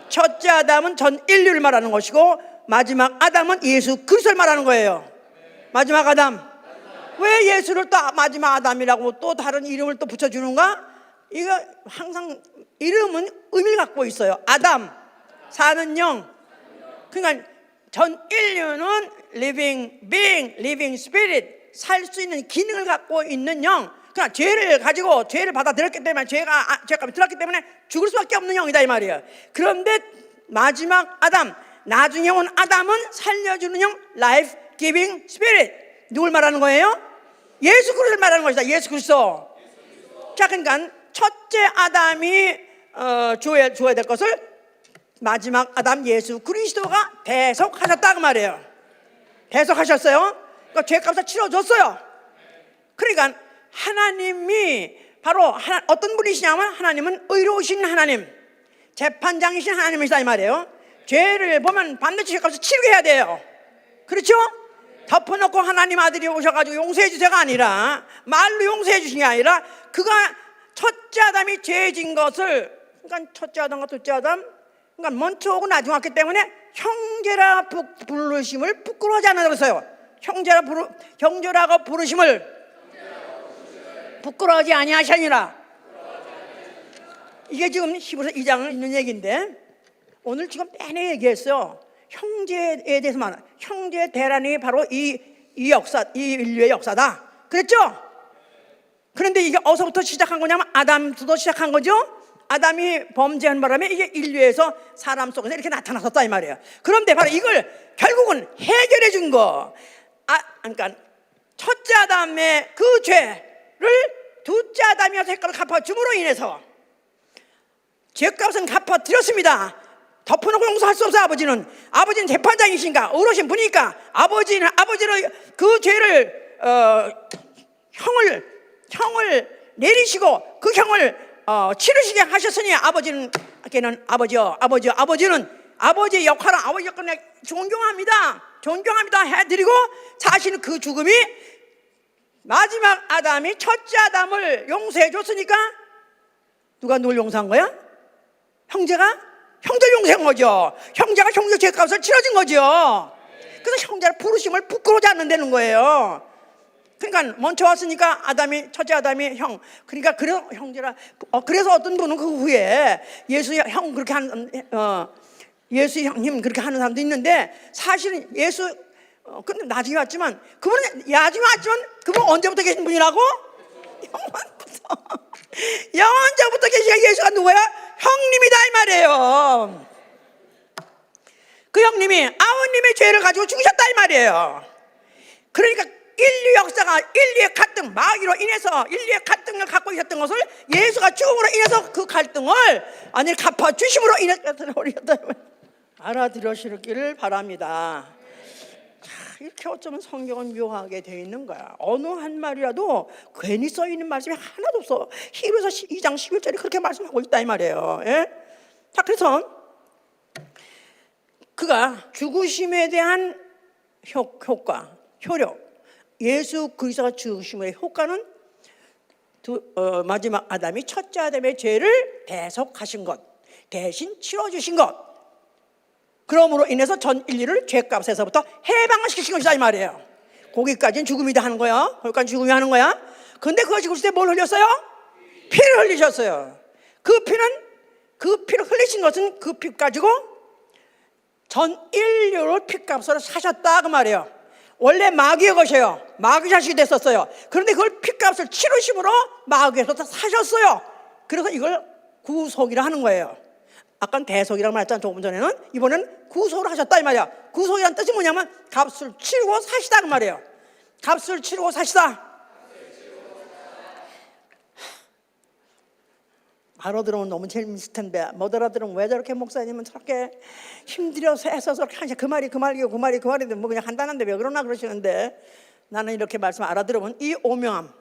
첫째 아담은 전 인류를 말하는 것이고, 마지막 아담은 예수 그리스도를 말하는 거예요. 마지막 아담. 왜 예수를 또 마지막 아담이라고 또 다른 이름을 또 붙여주는가? 이거 항상 이름은 의미를 갖고 있어요. 아담, 사는 영. 그러니까 전 인류는 living being, living spirit, 살 수 있는 기능을 갖고 있는 영. 그러니까 죄를 가지고 죄를 받아들였기 때문에 죄값이 들었기 때문에 죽을 수밖에 없는 영이다 이 말이에요. 그런데 마지막 아담, 나중에 온 아담은 살려주는 영, life giving spirit. 누굴 말하는 거예요? 예수 그리스도를 말하는 것이다. 예수 그리스도. 자, 그러니까 첫째 아담이 주어야 될 것을 마지막 아담 예수 그리스도가 대속하셨다 그 말이에요. 대속하셨어요. 그러니까 죄값을 치러줬어요. 그러니까 하나님이 바로 어떤 분이시냐면, 하나님은 의로우신 하나님, 재판장이신 하나님이시다 이 말이에요. 죄를 보면 반드시 죄값을 치르게 해야 돼요. 그렇죠? 덮어놓고 하나님 아들이 오셔가지고 용서해 주세요가 아니라, 말로 용서해 주신 게 아니라, 그가 첫째 아담이 죄진 것을, 그러니까 첫째 아담과 둘째 아담, 그러니까 먼저 오고 나중에 왔기 때문에 형제라 부르심을 부끄러워하지 않는다고 했어요. 형제라고 부르심을 부끄러워하지 아니하시니라. 이게 지금 히브리서 2장에 있는 얘기인데, 오늘 지금 내내 얘기했어요. 형제에 대해서 말하는, 형제 대란이 바로 이 인류의 역사다 그랬죠? 그런데 이게 어디서부터 시작한 거냐면 아담부터 시작한 거죠. 아담이 범죄한 바람에 이게 인류에서 사람 속에서 이렇게 나타났었다 이 말이에요. 그런데 바로 이걸 결국은 해결해 준 거, 그러니까 첫째 아담의 그 죄를 둘째 아담이어서 헷갈려 갚아줌으로 인해서 죄값은 갚아드렸습니다. 덮어놓고 용서할 수 없어요. 아버지는 재판장이신가 의로우신 분이니까 아버지는 그 죄를 형을 내리시고 그 형을 치르시게 하셨으니 아버지는 아버지의 역할은 아버지 역할을 존경합니다 해드리고, 사실은 그 죽음이 마지막 아담이 첫째 아담을 용서해 줬으니까 누가 누굴 용서한 거야? 형제를 용서한 거죠. 형제가 형제 죄값을 치러준 거죠. 그래서 형제를 부르심을 부끄러워하지 않는다는 거예요. 그러니까 먼저 왔으니까 첫째 아담이 형. 그러니까 그래서 어떤 분은 그 후에 예수 형님 그렇게 하는 사람도 있는데, 사실은 근데 나중에 왔지만 그분은 언제부터 계신 분이라고? 영원부터 계시가 예수가 누구야? 형님이다 이 말이에요. 그 형님이 아버님의 죄를 가지고 죽으셨다 이 말이에요. 그러니까 인류 역사가 인류의 갈등, 마귀로 인해서 인류의 갈등을 갖고 있었던 것을 예수가 죽음으로 인해서 그 갈등을 아니 갚아주심으로 인해서 알아들으시기를 바랍니다. 이렇게 어쩌면 성경은 묘하게 되어 있는 거야. 어느 한 말이라도 괜히 써 있는 말씀이 하나도 없어. 히브리서 2장 11절에 그렇게 말씀하고 있다 이 말이에요. 예? 자, 그래서 그가 죽으심에 대한 효과, 효력, 예수 그리스도가 죽으심의 효과는 마지막 아담이 첫째 아담의 죄를 대속하신 것, 대신 치러주신 것, 그러므로 인해서 전 인류를 죄값에서부터 해방을 시키신 것이다 이 말이에요. 거기까지는 죽음이다 하는 거야. 거기까지 죽음이 하는 거야. 근데 그거 죽을 때 뭘 흘렸어요? 피를 흘리셨어요. 그 피를 흘리신 것은 그 피 가지고 전 인류를 피값으로 사셨다 그 말이에요. 원래 마귀의 것이에요. 마귀 자식이 됐었어요. 그런데 그걸 피값을 치르심으로 마귀에서 사셨어요. 그래서 이걸 구속이라 하는 거예요. 아까 대속이라고 말했잖아 조금 전에는. 이번엔 구속을 하셨다 이 말이야. 구속이라는 뜻이 뭐냐면 값을 치르고 사시다 그 말이에요. 값을 치르고 사시다. 알아들으면 너무 재밌을 텐데 못 알아들으면 왜 저렇게 목사님은 저렇게 힘들어서 애써서 저렇게 하시냐. 그 말인데 뭐 그냥 간단한데 왜 그러나 그러시는데, 나는 이렇게 말씀 알아들으면 이 오묘함,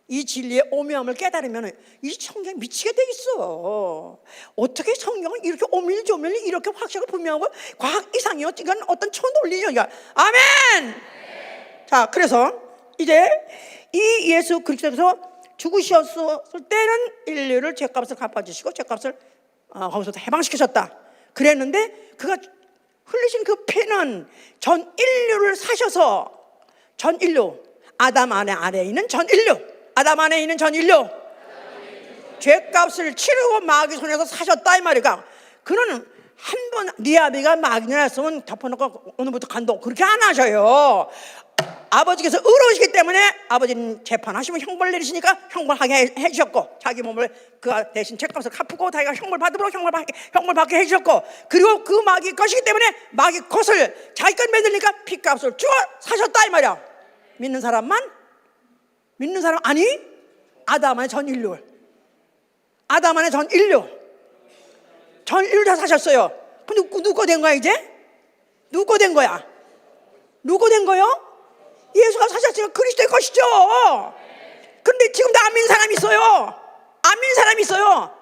이 진리의 오묘함을 깨달으면 이 성경이 미치게 돼 있어. 어떻게 성경은 이렇게 오밀조밀 이렇게 확실하게 분명하고 과학 이상이요. 이건 어떤 초논리죠. 아멘. 자, 그래서 이제 이 예수 그리스도께서 죽으셨을 때는 인류를 죄값을 갚아주시고 죄값을 거기서 해방시키셨다 그랬는데, 그가 흘리신 그 피는 전 인류를 사셔서 전 인류, 아담 아래에 있는 전 인류, 아담 안에 있는 전 인류 죄값을 치르고 마귀 손에서 사셨다 이 말이야. 그는 한 번 네 아비가 마귀를 했으면 덮어놓고 오늘부터 간다 그렇게 안 하셔요. 아버지께서 의로우시기 때문에 아버지는 재판하시면 형벌 내리시니까 형벌하게 해주셨고, 자기 몸을 그 대신 죄값을 갚고 자기가 형벌 받으므로 형벌 받게 해주셨고, 그리고 그 마귀 것이기 때문에 마귀 것을 자기 것 만들니까 피값을 주어 사셨다 이 말이야. 믿는 사람 아니 아담 안에 전 인류, 아담 안에 전 인류 다 사셨어요. 근데 누구 된 거야 이제? 누구 된 거야? 누구 된 거요? 예수가 사셨으니까 그리스도의 것이죠. 그런데 지금도 안 믿는 사람이 있어요. 안 믿는 사람이 있어요.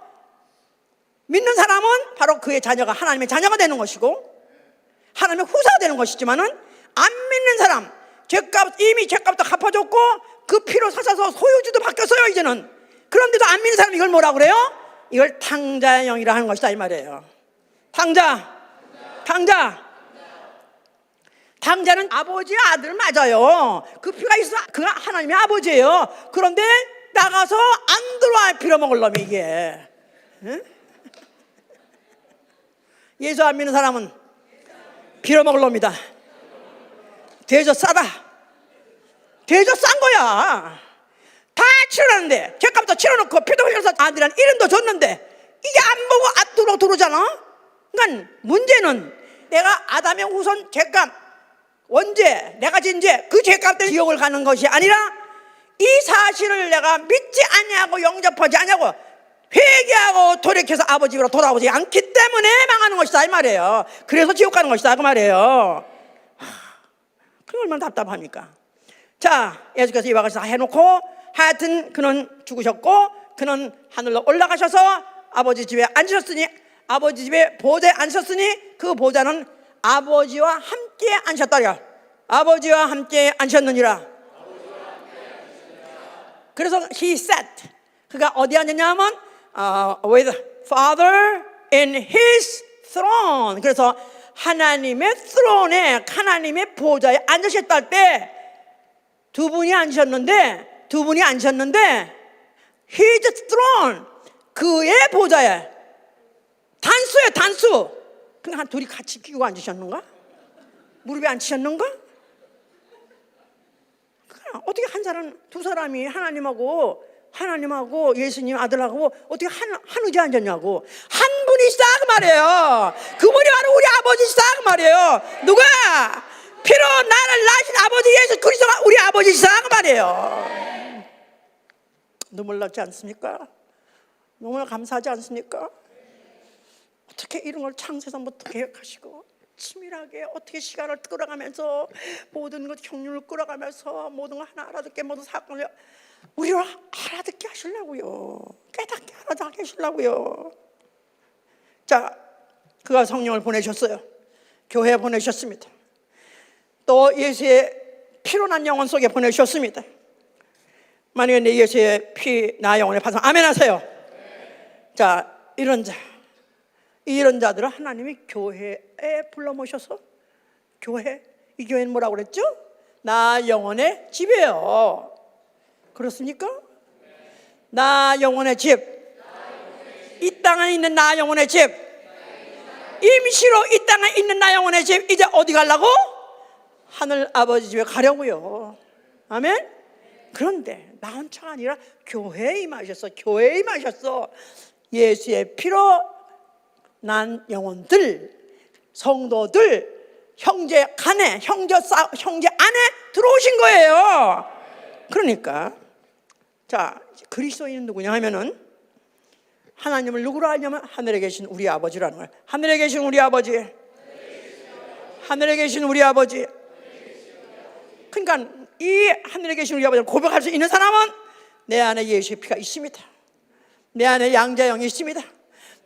믿는 사람은 바로 그의 자녀가 하나님의 자녀가 되는 것이고 하나님의 후사가 되는 것이지만은 안 믿는 사람, 이미 죄값도 갚아줬고 그 피로 사셔서 소유주도 바뀌었어요 이제는. 그런데도 안 믿는 사람 이걸 뭐라 그래요? 이걸 탕자의 영이라 하는 것이다 이 말이에요. 탕자는 아버지의 아들 맞아요. 그 피가 있어, 그가 하나님의 아버지예요. 그런데 나가서 안 들어와 빌어먹을 놈이 이게. 응? 예수 안 믿는 사람은 빌어먹을 놈이다. 대저 싸다. 대저 싼 거야. 다 치러놨는데 죄값도 치러놓고 피도 흘려서 아들한 이름도 줬는데 이게 안 보고 들어오잖아. 그러니까 문제는 내가 아담의 후손 죄값 원죄, 내가 진 죄, 그 죄값 때문에 지옥을 가는 것이 아니라 이 사실을 내가 믿지 않냐고 영접하지 않냐고 회개하고 돌이켜서 아버지 집으로 돌아오지 않기 때문에 망하는 것이다 이 말이에요. 그래서 지옥 가는 것이다 그 말이에요. 그게 얼마나 답답합니까? 자, 예수께서 이와 같이 다 해놓고 하여튼 그는 죽으셨고 그는 하늘로 올라가셔서 아버지 집에 앉으셨으니, 아버지 집에 보좌에 앉으셨으니 그 보좌는 아버지와 함께 앉으셨다려. 아버지와 함께 앉으셨느니라. 그래서 he sat, 그가 어디 앉았냐면 with Father in his throne. 그래서 하나님의 throne에, 하나님의 보좌에 앉으셨다 할 때 두 분이 앉으셨는데 his throne, 그의 보좌에 단수예요, 단수. 그냥 둘이 같이 끼고 앉으셨는가? 무릎에 앉으셨는가? 어떻게 두 사람이 하나님하고 하나님하고 예수님 아들하고 어떻게 한 의자에 앉았냐고. 한 분이시다 그 말이에요. 그분이 바로 우리 아버지시다 그 말이에요. 누가? 피로 나를 낳으신 아버지 예수 그리스도가 우리 아버지시다 그 말이에요. 눈물 나지 않습니까? 너무나 감사하지 않습니까? 어떻게 이런 걸 창세전부터 계획하시고 치밀하게 어떻게 시간을 끌어가면서 모든 것 경륜을 끌어가면서 모든 걸 하나 알아듣게 모든 사건을 우리를 알아듣게 하시려고요. 깨닫게 알아듣게 하시려고요. 자, 그가 성령을 보내셨어요. 교회에 보내셨습니다. 또 예수의 피로 난 영혼 속에 보내셨습니다. 만약에 내 예수의 피 나 영혼에 파송 아멘 하세요. 자, 이런 자들을 하나님이 교회에 불러 모셔서 교회, 이 교회는 뭐라고 그랬죠? 나 영혼의 집이에요. 그렇습니까? 나 영혼의 집, 이 땅에 있는 나 영혼의 집, 임시로 이 땅에 있는 나 영혼의 집, 이제 어디 가려고? 하늘 아버지 집에 가려고요. 아멘? 그런데 나 혼자가 아니라 교회에 임하셨어. 교회에 임하셨어. 예수의 피로 난 영혼들, 성도들, 형제 간에, 형제 안에 들어오신 거예요. 그러니까 자, 그리스도인은 누구냐 하면은 하나님을 누구로 알냐면 하늘에 계신 우리 아버지라는 거예요. 하늘에 계신 우리 아버지, 하늘에 계신 우리 아버지. 그러니까 이 하늘에 계신 우리 아버지를 고백할 수 있는 사람은 내 안에 예수의 피가 있습니다. 내 안에 양자 영이 있습니다.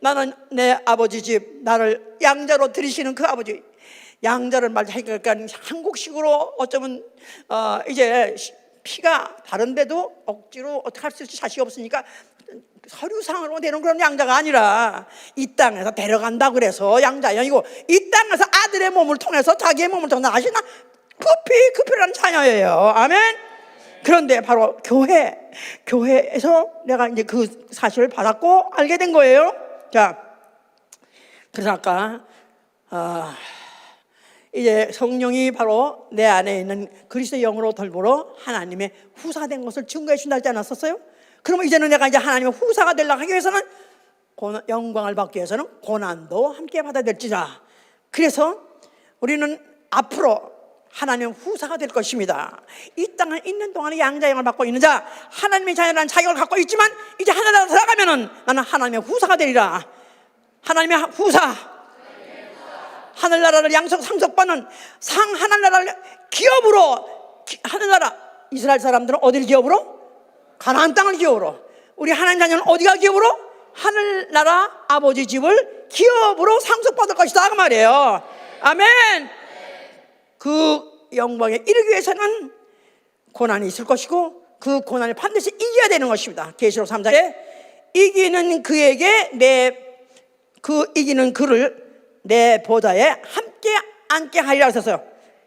나는 내 아버지 집, 나를 양자로 들이시는 그 아버지. 양자를 말하니까 한국식으로 어쩌면 이제 피가 다른데도 억지로 어떻게 할 수 있지 자식이 없으니까 서류상으로 되는 그런 양자가 아니라 이 땅에서 데려간다 그래서 양자형이고, 이 땅에서 아들의 몸을 통해서 자기의 몸을 통해서 나시나 그 피라는 자녀예요. 아멘. 그런데 바로 교회에서 내가 이제 그 사실을 받았고 알게 된 거예요. 자, 그래서 아까 이제 성령이 바로 내 안에 있는 그리스도의 영으로 덜불어 하나님의 후사된 것을 증거해 준다 하지 않았었어요? 그러면 이제는 내가 이제 하나님의 후사가 되려고 하기 위해서는 영광을 받기 위해서는 고난도 함께 받아야 될지라. 그래서 우리는 앞으로 하나님의 후사가 될 것입니다. 이 땅에 있는 동안에 양자형을 받고 있는 자, 하나님의 자녀라는 자격을 갖고 있지만 이제 하늘나라 들어가면은 나는 하나님의 후사가 되리라. 하나님의 후사, 하늘나라를 상속받는 하늘나라를 기업으로, 하늘나라 이스라엘 사람들은 어디를 기업으로? 가나안 땅을 기업으로. 우리 하나님 자녀는 어디가 기업으로? 하늘나라 아버지 집을 기업으로 상속받을 것이다 그 말이에요. 아멘. 그 영광에 이르기 위해서는 고난이 있을 것이고 그 고난을 반드시 이겨야 되는 것입니다. 계시록 3장에 이기는 그에게 이기는 그를 내 보좌에 함께 앉게 하리라 하셨어요.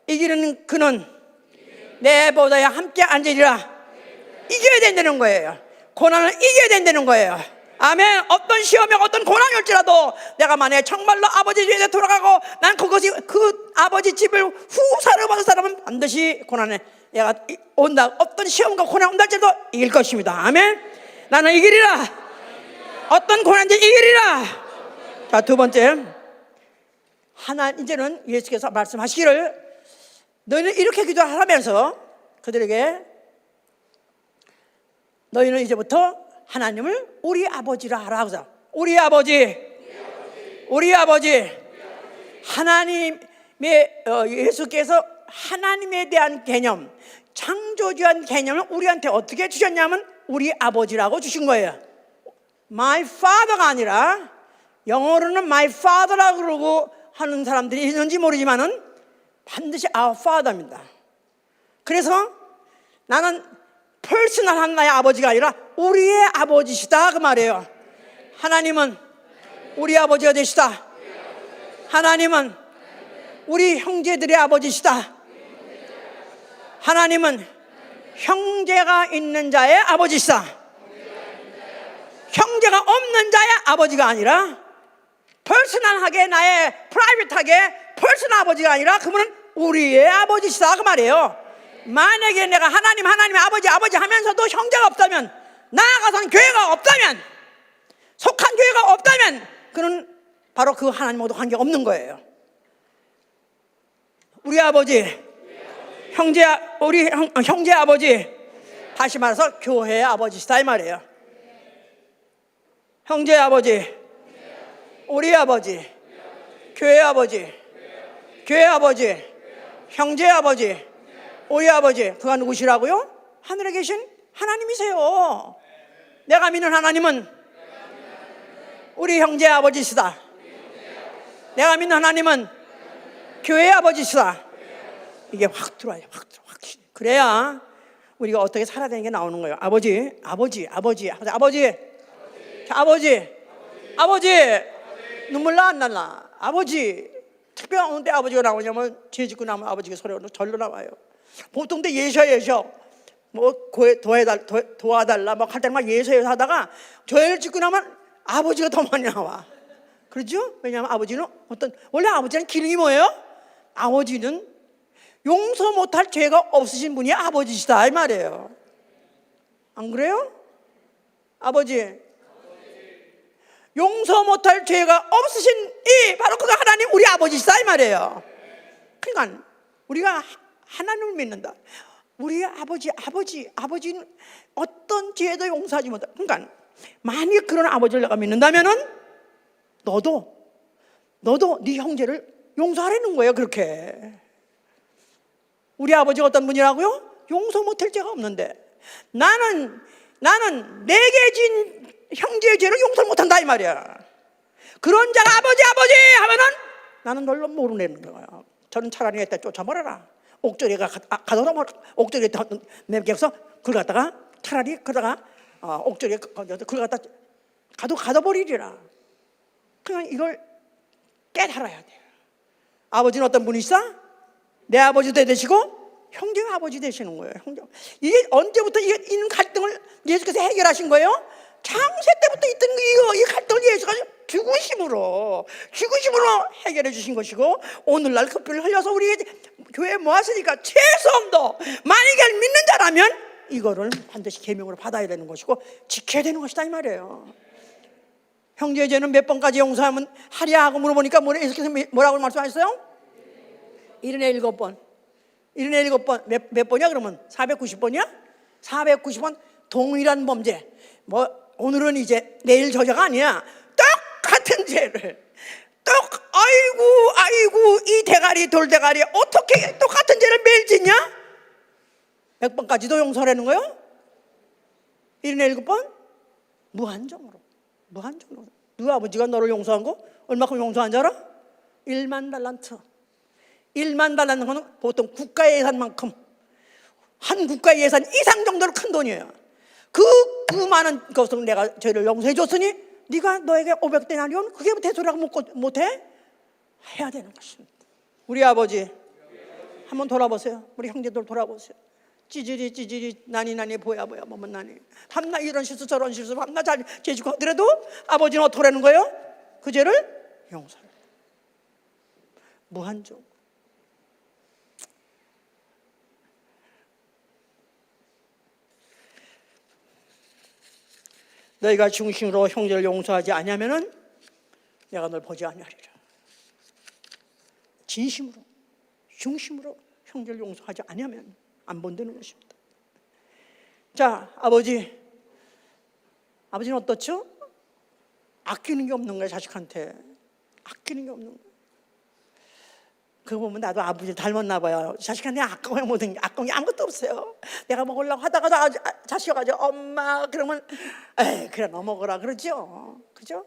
이기는 그는 내 보좌에 함께 앉으리라. 이겨야 된다는 거예요. 고난을 이겨야 된다는 거예요. 아멘. 어떤 시험에 어떤 고난이 올지라도 내가 만약에 정말로 아버지 집에 돌아가고 난 그것이 그 아버지 집을 후사를 받은 사람은 반드시 고난에 내가 온다. 어떤 시험과 고난 온다 할지라도 이길 것입니다. 아멘. 나는 이기리라. 어떤 고난인지 이기리라. 자, 두 번째, 이제는 예수께서 말씀하시기를 너희는 이렇게 기도하면서 그들에게 너희는 이제부터 하나님을 우리 아버지라 하라 하자. 우리 아버지. 하나님의 예수께서 하나님에 대한 개념, 창조주에 대한 개념을 우리한테 어떻게 주셨냐면 우리 아버지라고 주신 거예요. My father가 아니라, 영어로는 my father라고 그러고 하는 사람들이 있는지 모르지만은 반드시 our father입니다. 그래서 나는 퍼스널한 나의 아버지가 아니라 우리의 아버지시다 그 말이에요. 하나님은 우리 아버지가 되시다. 하나님은 우리 형제들의 아버지시다. 하나님은 형제가 있는 자의 아버지시다. 형제가 없는 자의 아버지가 아니라 퍼스널하게 나의 프라이빗하게 퍼스널 아버지가 아니라 그분은 우리의 아버지시다 그 말이에요. 만약에 내가 하나님의 아버지 하면서도 형제가 없다면 나아가서는 교회가 없다면, 속한 교회가 없다면 그는 바로 그 하나님하고도 관계가 없는 거예요. 우리 아버지, 우리 형제 아버지, 다시 말해서 교회의 아버지시다 이 말이에요. 형제 아버지, 우리 아버지, 교회 아버지, 교회 아버지, 형제 아버지, 우리 아버지, 그가 누구시라고요? 하늘에 계신 하나님이세요. 내가 믿는 하나님은 우리 형제 아버지시다. 내가 믿는 하나님은 교회 아버지시다. 이게 확 들어와요. 확 들어, 확신. 그래야 우리가 어떻게 살아야 되는 게 나오는 거예요. 아버지, 눈물 나 안 날라? 아버지, 특별한 어느 때 아버지가 나오냐면 죄 짓고 나면 아버지가 절로 나와요. 보통 때 예셔 뭐 도와달라 막 할 때는 막 예서 하다가 죄를 짓고 나면 아버지가 더 많이 나와. 그렇죠? 왜냐하면 아버지는 원래 아버지는 기능이 뭐예요? 아버지는 용서 못할 죄가 없으신 분이 아버지시다 이 말이에요. 안 그래요? 아버지, 용서 못할 죄가 없으신 이 바로 그가 하나님 우리 아버지시다 이 말이에요. 그러니까 우리가 하나님을 믿는다. 우리 아버지는 어떤 죄도 용서하지 못한다. 그러니까 만약 그런 아버지를 내가 믿는다면은 너도 네 형제를 용서하라는 거예요. 그렇게. 우리 아버지가 어떤 분이라고요? 용서 못할 죄가 없는데 나는 내게 진 형제의 죄를 용서를 못한다 이 말이야. 그런 자가 아버지 하면은 나는 널 모르는 거야. 저는 차라리 이때 쫓아버려라. 옥절에 가둬라. 옥절에 내게서 그걸 갖다가 차라리 그러다가 옥절에 그걸 갖다 가둬버리리라. 그냥 이걸 깨달아야 돼요. 아버지는 어떤 분이시다? 내 아버지도 되시고 형제가 아버지 되시는 거예요. 형제. 이게 언제부터 이런 갈등을 예수께서 해결하신 거예요? 창세 때부터 있던 이 갈등을 예수가 죽으심으로 해결해 주신 것이고, 오늘날 그 피를 흘려서 우리 교회에 모았으니까 최소한도 만약에 믿는 자라면 이거를 반드시 계명으로 받아야 되는 것이고 지켜야 되는 것이다 이 말이에요. 형제의 죄는 몇 번까지 용서하면 하랴 하고 물어보니까 예수께서 뭐라고 말씀하셨어요? 77번. 77번. 몇 번이야 그러면? 490번이야? 490번 동일한 범죄. 뭐 오늘은 이제 내일 저자가 아니야. 똑같은 죄를 아이고 이 대가리 돌대가리 어떻게 똑같은 죄를 매일 짓냐? 100번까지도 용서하라는 거예요? 77번? 무한정으로. 누가 아버지가 너를 용서한 거? 얼마큼 용서한 줄 알아? 1만 달란트. 1만 달란트는 보통 국가의 예산만큼, 한 국가의 예산 이상 정도로 큰 돈이에요. 그 많은 것을 내가 죄를 용서해 줬으니 네가 너에게 500데나리온 그게 대소라고 못해? 해야 되는 것입니다. 우리 아버지 한번 돌아보세요. 우리 형제들 돌아보세요. 찌질이 나니 보야 뭐면 나니 밤낮 이런 실수 저런 실수 밤낮 잘 죄짓고 하더라도 아버지는 어떻게 하는 거예요? 그 죄를 용서해. 무한정. 너희가 중심으로 형제를 용서하지 아니하면은 내가 널 보지 아니하리라. 진심으로 중심으로 형제를 용서하지 아니하면 안 본다는 것입니다. 자, 아버지는 어떻죠? 아끼는 게 없는 거야. 자식한테 아끼는 게 없는 거야. 그거 보면 나도 아버지를 닮았나 봐요. 자식한테 아까워야 모든 게 아까운 게 아무것도 없어요. 내가 먹으려고 하다가 자식이 가지고 엄마 그러면 에이 그래 너 먹어라 그러죠. 그죠?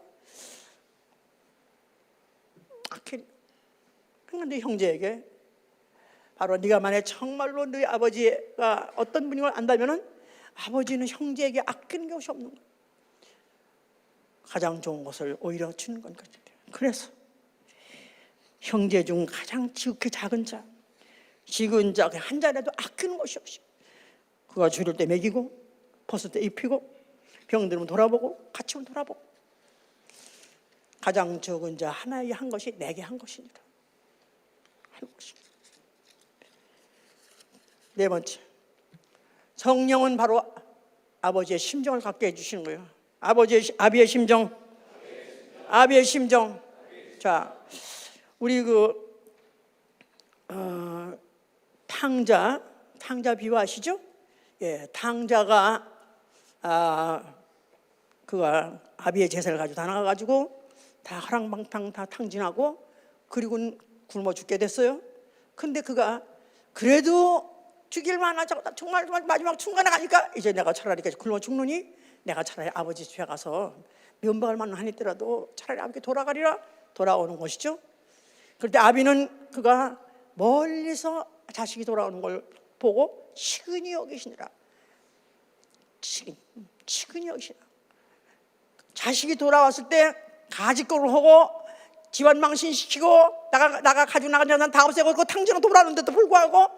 그런데 형제에게 바로 네가 만약 정말로 너희 아버지가 어떤 분인 걸 안다면은 아버지는 형제에게 아끼는 것이 없는 거예요. 가장 좋은 것을 오히려 주는 건 그렇죠. 그래서 형제 중 가장 지극히 작은 자 한 자라도 아끼는 것이 없이 그가 줄일 때 먹이고 벗을 때 입히고 병들면 돌아보고 갇히면 돌아보고 가장 적은 자 하나에 한 것이 내게 한 것이니까 한 것입니다. 네 번째, 성령은 바로 아버지의 심정을 갖게 해주시는 거예요. 아비의 심정. 아비의 심정. 자, 우리 탕자 비유 아시죠? 예, 탕자가 그가 아비의 제사를 가지고 다 나가가지고 다 하랑방탕 다 탕진하고 그리고 굶어 죽게 됐어요. 근데 그가 그래도 죽일 만하자고 정말 마지막 순간에 가니까 이제 내가 차라리 굶어 죽느니 내가 차라리 아버지 집에 가서 면박을 만나 하니더라도 차라리 아버지 돌아가리라 돌아오는 것이죠. 그런데 아비는 그가 멀리서 자식이 돌아오는 걸 보고 치근히 여기시니라. 치근히 여기시니라. 자식이 돌아왔을 때 가짓거를 하고 집안 망신시키고 나가 가지고 나간 자는 다 없애고 그 탕진으로 돌아오는데도 불구하고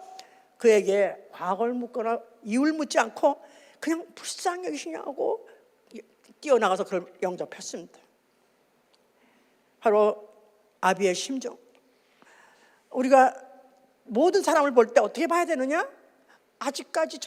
그에게 과거를 묻거나 이유를 묻지 않고 그냥 불쌍히 여기시냐고 뛰어나가서 그걸 영접했습니다. 바로 아비의 심정. 우리가 모든 사람을 볼 때 어떻게 봐야 되느냐? 아직까지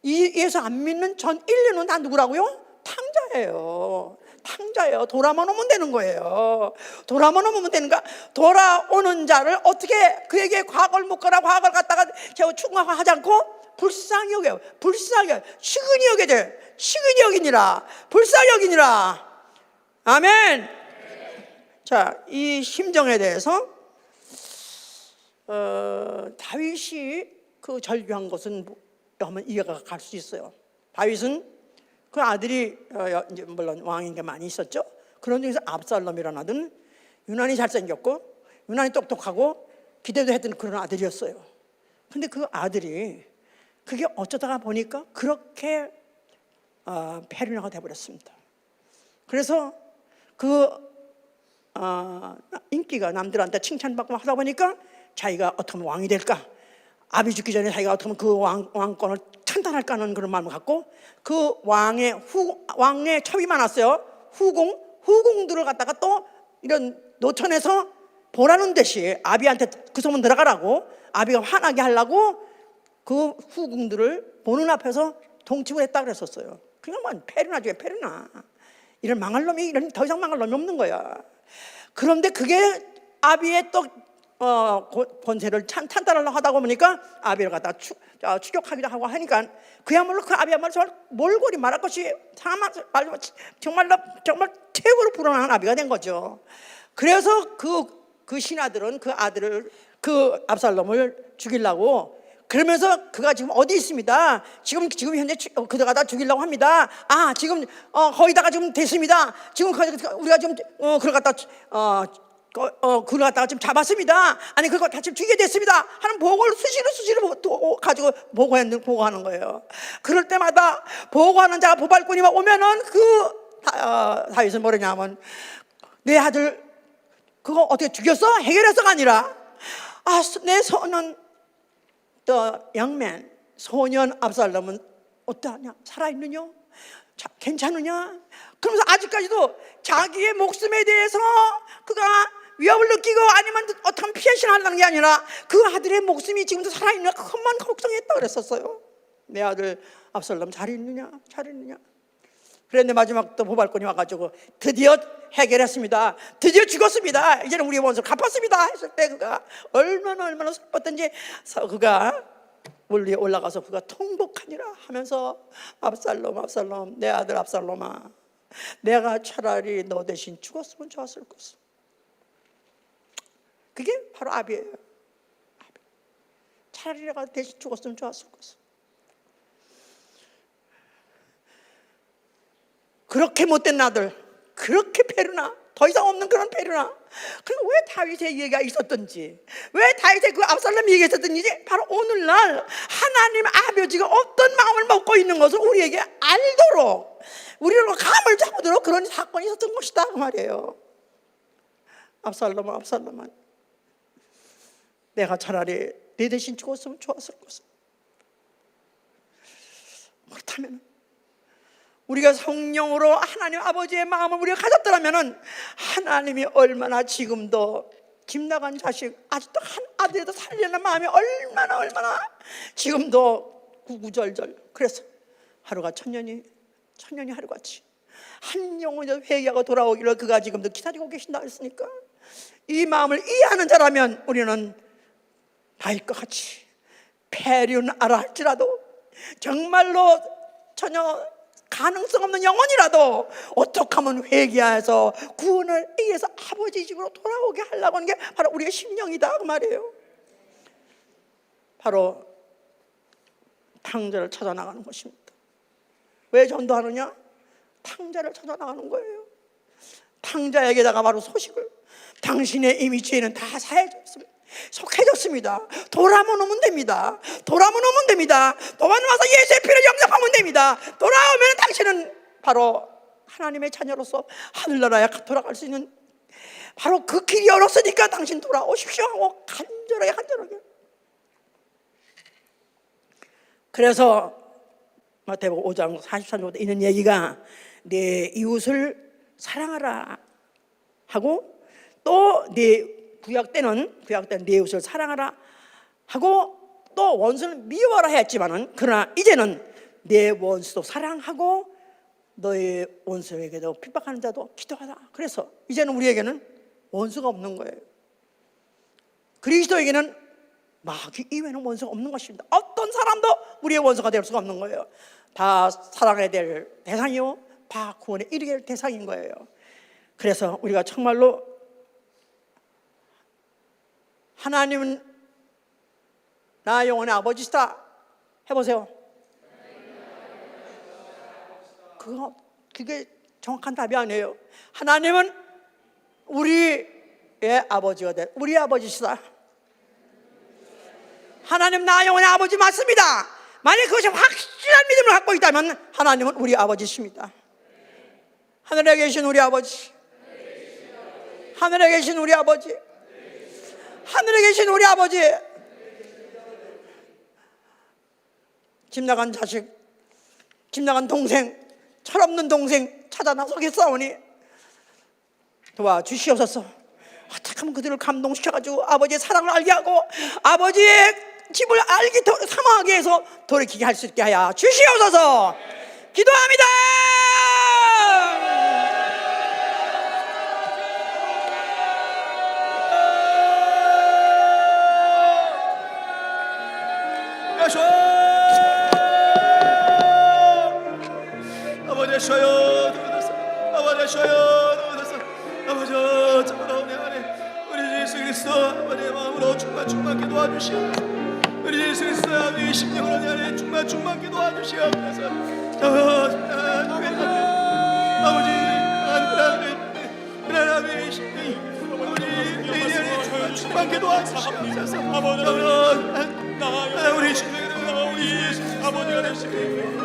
예수 안 믿는 전 인류는 다 누구라고요? 탕자예요. 탕자예요. 돌아만 오면 되는 거예요. 돌아만 오면 되는가? 돌아오는 자를 어떻게 그에게 과거를 묻거나 과거를 갖다가 충고하지 않고 불쌍히 여겨요. 불쌍히 여겨요. 치근히 여겨져요. 치근히 여기니라. 불쌍히 여기니라. 아멘. 자, 이 심정에 대해서 다윗이 그 절규한 것은 하면 이해가 갈 수 있어요. 다윗은 그 아들이 이제 물론 왕인 게 많이 있었죠. 그런 중에서 압살롬이라는 아들은 유난히 잘생겼고 유난히 똑똑하고 기대도 했던 그런 아들이었어요. 근데 그 아들이 그게 어쩌다가 보니까 그렇게 페르나가 돼버렸습니다. 그래서 그 인기가 남들한테 칭찬받고 하다 보니까 자기가 어떻게 하면 왕이 될까, 아비 죽기 전에 자기가 어떻게 하면 그 왕권을 찬탈할까 하는 그런 마음을 갖고 그 왕의 첩이 많았어요. 후궁들을 갖다가 또 이런 노천에서 보라는 듯이 아비한테 그 소문 들어가라고 아비가 화나게 하려고 그 후궁들을 보는 앞에서 동침을 했다 그랬었어요. 그냥 페르나 중에 페르나. 이런 망할 놈이 이런 더 이상 망할 놈이 없는 거야. 그런데 그게 아비의 또 권세를 탄탄하려고 하다 보니까 아비를 갖다 추격하기도 하고 하니까 그야말로 그 아비야말로 정말 몰골이 말할 것이 정말 최고로 불어나는 아비가 된 거죠. 그래서 그 신하들은 그 아들을 그 압살롬을 죽이려고 그러면서 그가 지금 어디 있습니다. 지금 현재 그대가 다 죽이려고 합니다. 지금 거기다가 지금 됐습니다. 지금 우리가 지금 그걸 갖다 그걸 갖다가 지금 잡았습니다. 아니 그걸 다 지금 죽이게 됐습니다. 하는 보고를 수시로 가지고 보고하는 거예요. 그럴 때마다 보고하는 자가 보발꾼이 막 오면은 다윗은 뭐냐면 내 아들 그거 어떻게 죽였어? 해결해서가 아니라 내 손은 영맨 소년 압살롬은 어떠하냐? 살아있느냐? 괜찮으냐? 그러면서 아직까지도 자기의 목숨에 대해서 그가 위협을 느끼고 아니면 어떤 피해신하려는 게 아니라 그 아들의 목숨이 지금도 살아있느냐 그것만 걱정했다 그랬었어요. 내 아들 압살롬 잘 있느냐? 그런데 마지막 또 보발꾼이 와가지고 드디어 해결했습니다. 드디어 죽었습니다. 이제는 우리의 원수를 갚았습니다 했을 때 그가 얼마나 슬펐던지 그가 물 위에 올라가서 그가 통곡하니라 하면서 압살롬 내 아들 압살롬아, 내가 차라리 너 대신 죽었으면 좋았을 것을. 그게 바로 아비예요. 차라리 내가 대신 죽었으면 좋았을 것을. 그렇게 못된 아들, 그렇게 페르나, 더 이상 없는 그런 페르나. 그럼 왜 다윗의 얘기가 있었던지, 왜 다윗의 그 압살롬 얘기가 있었던지, 바로 오늘날 하나님 아버지가 어떤 마음을 먹고 있는 것을 우리에게 알도록, 우리로 감을 잡도록 그런 사건이 있었던 것이다 그 말이에요. 압살롬아, 내가 차라리 내 대신 죽었으면 좋았을 것을. 그렇다면 우리가 성령으로 하나님 아버지의 마음을 우리가 가졌더라면 하나님이 얼마나 지금도 집 나간 자식 아직도 한 아들에도 살리는 마음이 얼마나 지금도 구구절절. 그래서 하루가 천년이 하루같이 한 영혼이 회개하고 돌아오기를 그가 지금도 기다리고 계신다 했으니까, 이 마음을 이해하는 자라면 우리는 다윗과 같이 폐륜 알아 할지라도, 정말로 전혀 가능성 없는 영혼이라도 어떻게 하면 회개해서 구원을 위해서 아버지 집으로 돌아오게 하려고 하는 게 바로 우리의 심령이다 그 말이에요. 바로 탕자를 찾아 나가는 것입니다. 왜 전도하느냐? 탕자를 찾아 나가는 거예요. 탕자에게다가 바로 소식을, 당신의 이미 죄는 다 사해졌습니다. 속해졌습니다. 돌아오면 오면 됩니다. 돌아오면 와서 예수의 피를 영접하면 됩니다. 돌아오면 당신은 바로 하나님의 자녀로서 하늘나라에 돌아갈 수 있는 바로 그 길이 열었으니까 당신 돌아오십시오 하고 간절하게. 그래서 마태복음 5장 43절부터 있는 얘기가 내 이웃을 사랑하라 하고, 또 내 구약 때는 내 이웃을 사랑하라 하고, 또 원수를 미워하라 했지만은, 그러나 이제는 내 원수도 사랑하고 너의 원수에게도 핍박하는 자도 기도하라. 그래서 이제는 우리에게는 원수가 없는 거예요. 그리스도에게는 마귀 이외에는 원수가 없는 것입니다. 어떤 사람도 우리의 원수가 될 수가 없는 거예요. 다 사랑해야 될 대상이요, 다 구원에 이르게 될 대상인 거예요. 그래서 우리가 정말로 하나님은 나 영혼의 아버지시다 해보세요. 그게 정확한 답이 아니에요. 하나님은 우리의 아버지가 된 우리 아버지시다. 하나님 나 영혼의 아버지 맞습니다. 만약 그것이 확실한 믿음을 갖고 있다면 하나님은 우리 아버지십니다. 하늘에 계신 우리 아버지, 하늘에 계신 우리 아버지, 하늘에 계신 우리 아버지. 집 나간 자식, 집 나간 동생, 철없는 동생 찾아 나서겠사오니 도와주시옵소서. 어떻게 하면 그들을 감동시켜가지고 아버지의 사랑을 알게 하고 아버지의 집을 알게 사모하게 해서 돌이키게 할 수 있게 하여 주시옵소서. 기도합니다. 아버지 쉬어요, 아버지 쉬어요, 아버지 참으라오네 안에 우리 예수 그리스도 아버지의 마음으로 충만케 도와주시옵소서. 우리 예수 그리스도의 아버지의 심령으로 내 안에 충만케 도와주시옵소서. 아버지 하나님의 심령이 우리 내 안에 충만케 도와주시옵소서. 우리 심령으로 우리 예수 아버지가 되시옵소서.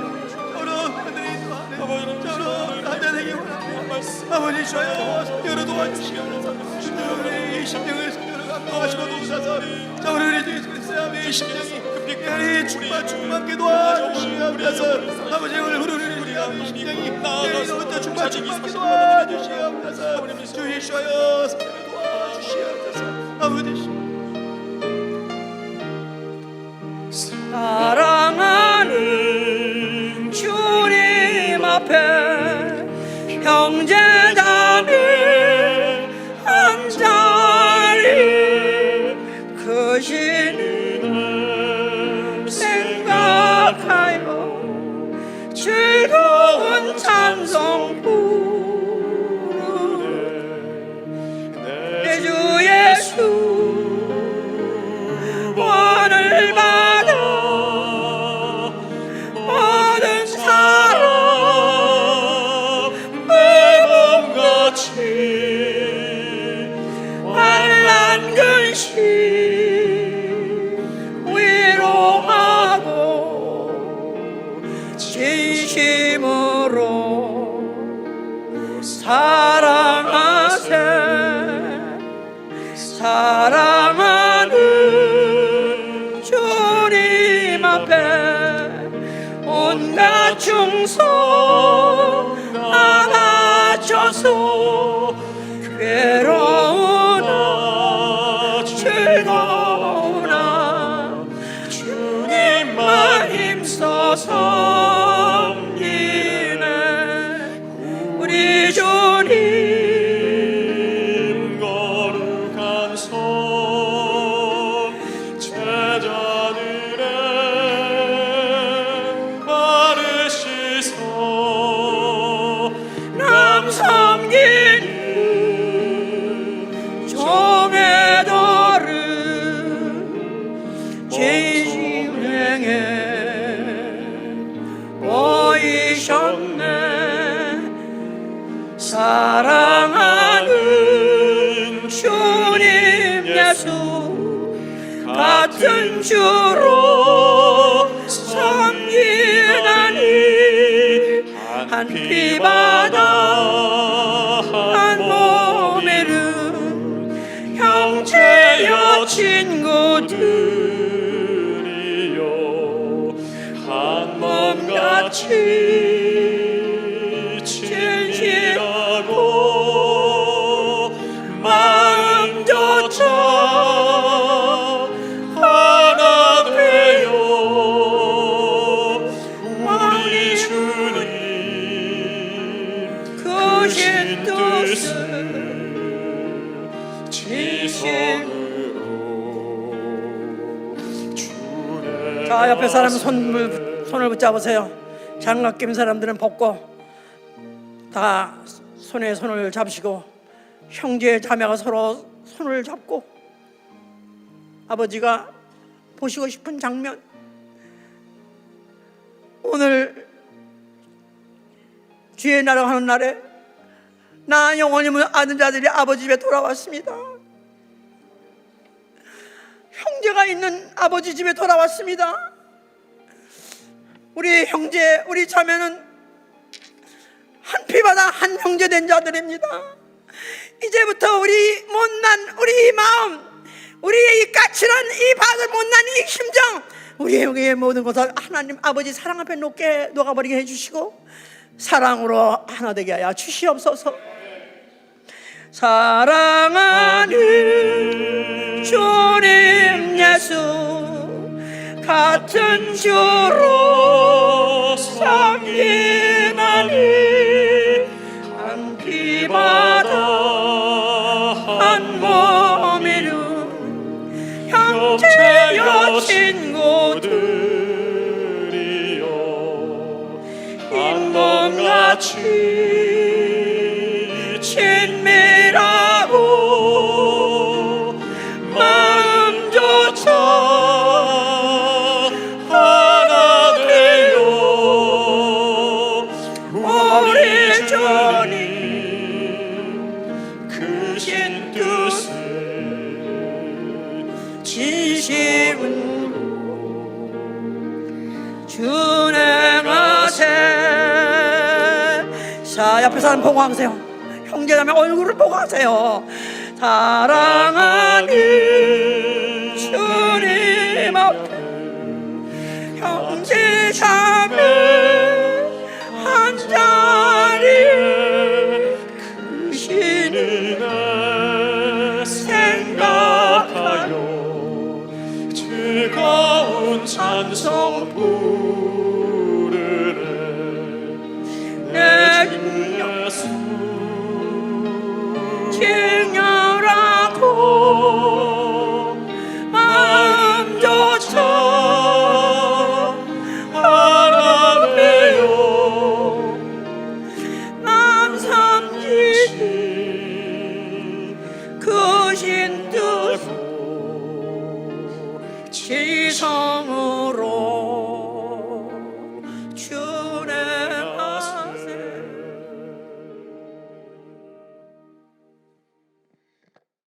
아버지 주여 열어 도와주시옵소서. 우리 심령을 감동하시고 도우소서. 우리 예수 그리스도의 심령이 충만케 도와주시옵소서. 아버지 오늘 우리 심령이 내일부터 충만케 도와주시옵소서. 주 예수여 도와주시옵소서. 아버지 사랑하는 주님 앞에 형제자매 한 자리 크시는 생각하여 즐거운 찬송 부르네. 내 주 예수 원을 받아 모든 사람 내 몸같이 환난 근심 위로하고 진심으로 사랑하세. 사랑하는 주님 앞에 온갖 충성 다 바쳐서 괴로우나 즐거우나 주님만 힘써서 심령에 보이셨네. 사랑하는 주님 예수 같은 주로 섬기나니 한 피바다 한 몸에는 형제여 친구들이여 한 몸같이 진실하고 마음조차 하나 되어 우리 주님 크신 뜻을 지성으로. 자, 옆에 사람 손을 붙잡으세요. 장갑 낀 사람들은 벗고 다 손에 손을 잡으시고 형제 자매가 서로 손을 잡고 아버지가 보시고 싶은 장면, 오늘 주의 나라가 하는 날에 나 영원히 아는 자들이 아버지 집에 돌아왔습니다. 형제가 있는 아버지 집에 돌아왔습니다. 우리 형제, 우리 자매는 한 피바다 한 형제 된 자들입니다. 이제부터 우리 못난 우리 마음, 우리의 이 까칠한 이 못난 이 심정, 우리의 모든 것을 하나님 아버지 사랑 앞에 녹아버리게 해주시고 사랑으로 하나 되게 하여 주시옵소서. 사랑하는 주님 예수 같은 주로 섬기나니 한 피바다 한 몸이는 형제여 친구들이여 한 몸같이 친밀하고 마음조차 하나 되어 우리 주님 크신 뜻을 지심으로 준행하세. 자, 옆에 사람 보고 하세요. 형제자매 얼굴을 보고 하세요. 사랑하는 주님 앞에 형제자매 한 자리에 크신 은혜 생각하여 즐거운 찬송